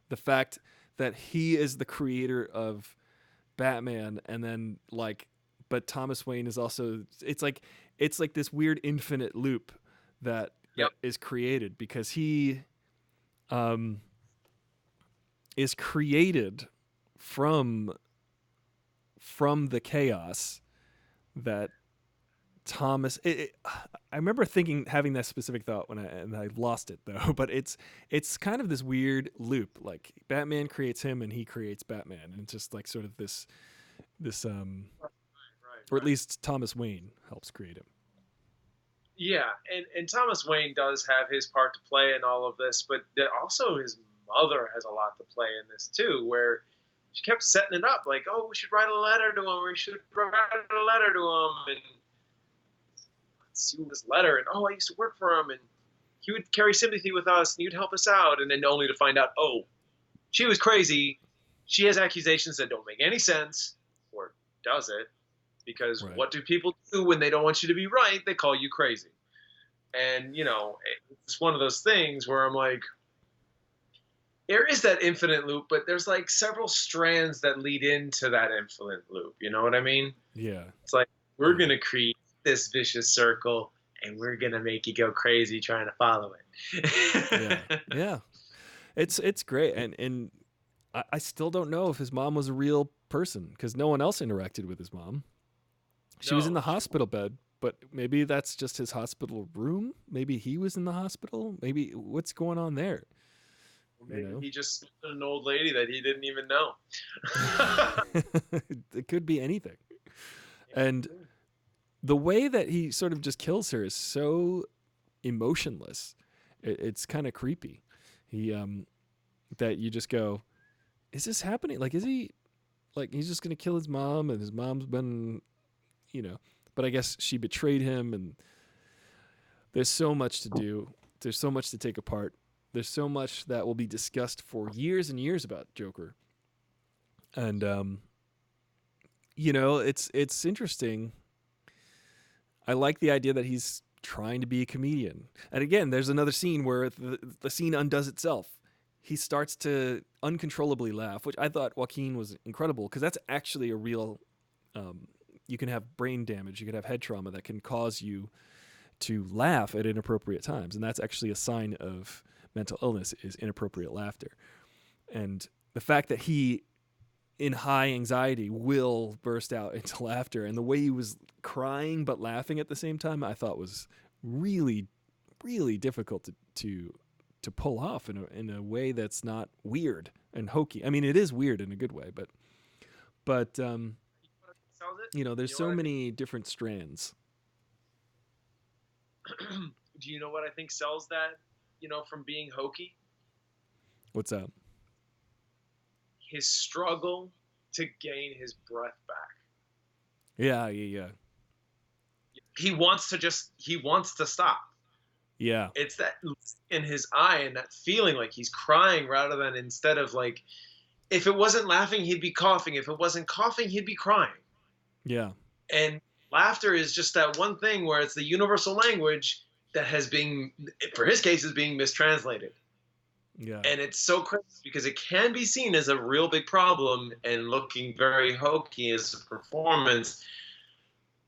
the fact that he is the creator of Batman, and then but Thomas Wayne is also, it's like this weird infinite loop that is created because he is created from the chaos that Thomas. I remember having that specific thought and I lost it though. But it's kind of this weird loop. Like Batman creates him and he creates Batman, and it's just like sort of this or at least Thomas Wayne helps create him. Yeah, and Thomas Wayne does have his part to play in all of this, but also his mother has a lot to play in this too, where she kept setting it up like, oh, we should write a letter to him, we should write a letter to him, and see this letter, and I used to work for him, and he would carry sympathy with us, and he would help us out, and then only to find out, oh, she was crazy. She has accusations that don't make any sense, or does it? Because what do people do when they don't want you to be right? They call you crazy. And, it's one of those things where I'm like, there is that infinite loop, but there's like several strands that lead into that infinite loop. You know what I mean? Yeah. It's like, we're going to create this vicious circle and we're going to make you go crazy trying to follow it. Yeah. It's great. And I still don't know if his mom was a real person because no one else interacted with his mom. She was in the hospital bed, but maybe that's just his hospital room. Maybe he was in the hospital. Maybe what's going on there? Maybe he just an old lady that he didn't even know. It could be anything. And the way that he sort of just kills her is so emotionless. It's kind of creepy. He that you just go, is this happening? Like, is he like he's just gonna kill his mom, and his mom's been, but I guess she betrayed him, and there's so much to do. There's so much to take apart. There's so much that will be discussed for years and years about Joker. And, it's interesting. I like the idea that he's trying to be a comedian. And again, there's another scene where the scene undoes itself. He starts to uncontrollably laugh, which I thought Joaquin was incredible, because that's actually a real. You can have brain damage, you can have head trauma that can cause you to laugh at inappropriate times, and that's actually a sign of mental illness, is inappropriate laughter. And the fact that he, in high anxiety, will burst out into laughter, and the way he was crying but laughing at the same time, I thought was really, really difficult to pull off in a way that's not weird and hokey. I mean, it is weird in a good way, but there's so many different strands. Do you know what I think sells that, from being hokey? What's that? His struggle to gain his breath back. Yeah. He wants to stop. Yeah. It's that in his eye and that feeling like he's crying rather than, instead of like, if it wasn't laughing, he'd be coughing. If it wasn't coughing, he'd be crying. Yeah. And laughter is just that one thing where it's the universal language that has been, for his case, is being mistranslated. Yeah. And it's so crazy because it can be seen as a real big problem and looking very hokey as a performance.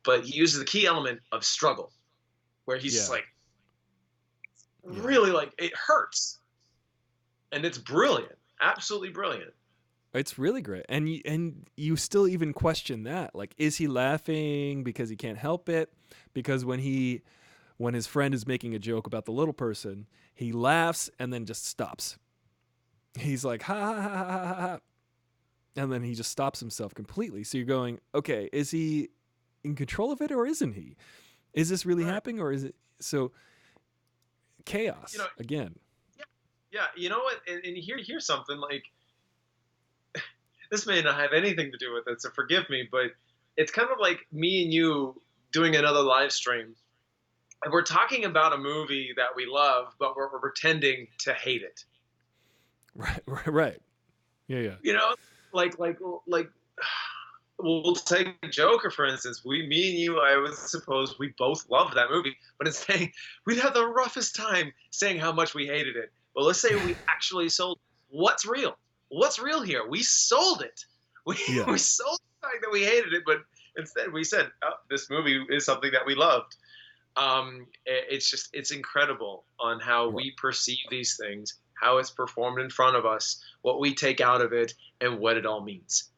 But he uses the key element of struggle, where he's just like, really, like, it hurts. And it's brilliant. Absolutely brilliant. It's really great. And you still even question that. Like, is he laughing because he can't help it? Because when his friend is making a joke about the little person, he laughs and then just stops. He's like, ha, ha, ha, ha, ha, ha. And then he just stops himself completely. So you're going, okay, is he in control of it or isn't he? Is this really happening or is it? So chaos again. Yeah. You know what? And here's something like, this may not have anything to do with it, so forgive me, but it's kind of like me and you doing another live stream. And we're talking about a movie that we love, but we're pretending to hate it. Right. Yeah. Like we'll take Joker, for instance. Me and you, I would suppose we both love that movie, but it's saying we'd have the roughest time saying how much we hated it. But let's say we actually sold. What's real? What's real here? We sold it. We sold the fact that we hated it, but instead we said, oh, this movie is something that we loved. It's incredible on how we perceive these things, how it's performed in front of us, what we take out of it, and what it all means.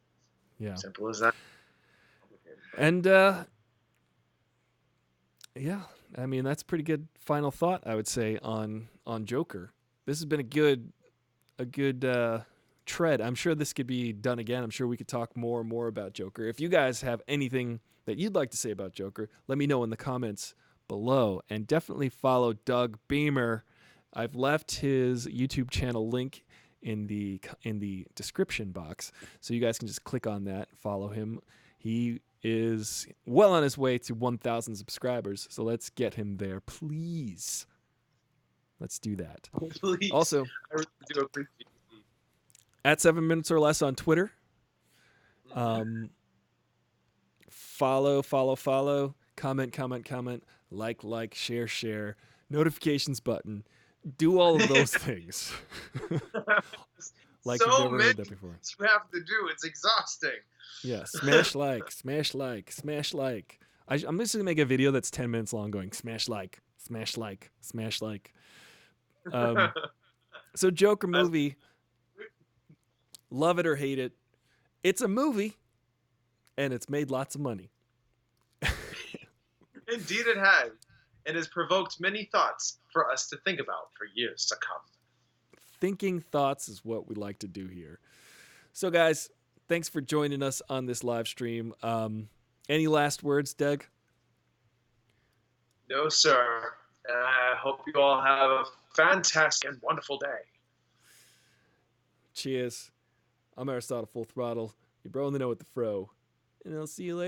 Yeah. Simple as that. And I mean, that's pretty good final thought, I would say, on Joker. This has been a good tread. I'm sure this could be done again. I'm sure we could talk more and more about Joker. If you guys have anything that you'd like to say about Joker, let me know in the comments below, and definitely follow Doug Beamer. I've left his YouTube channel link in the description box, so you guys can just click on that, follow him. He is well on his way to 1,000 subscribers, so let's get him there, please. Let's do that. Please. Also, I really do appreciate it. at 7 Minutes or Less on Twitter. Follow. Comment. Like, share. Notifications button. Do all of those things. Like so you've never heard that many before. things you have to do. It's exhausting. Yeah, smash like. I'm just going to make a video that's 10 minutes long going smash like. So Joker movie, love it or hate it, it's a movie, and it's made lots of money. Indeed it has. It has provoked many thoughts for us to think about for years to come. Thinking thoughts is what we like to do here. So guys, thanks for joining us on this live stream. Any last words, Doug? No, sir. I hope you all have a fantastic and wonderful day. Cheers. I'm Aristotle Full Throttle, your bro in the know with the fro, and I'll see you later.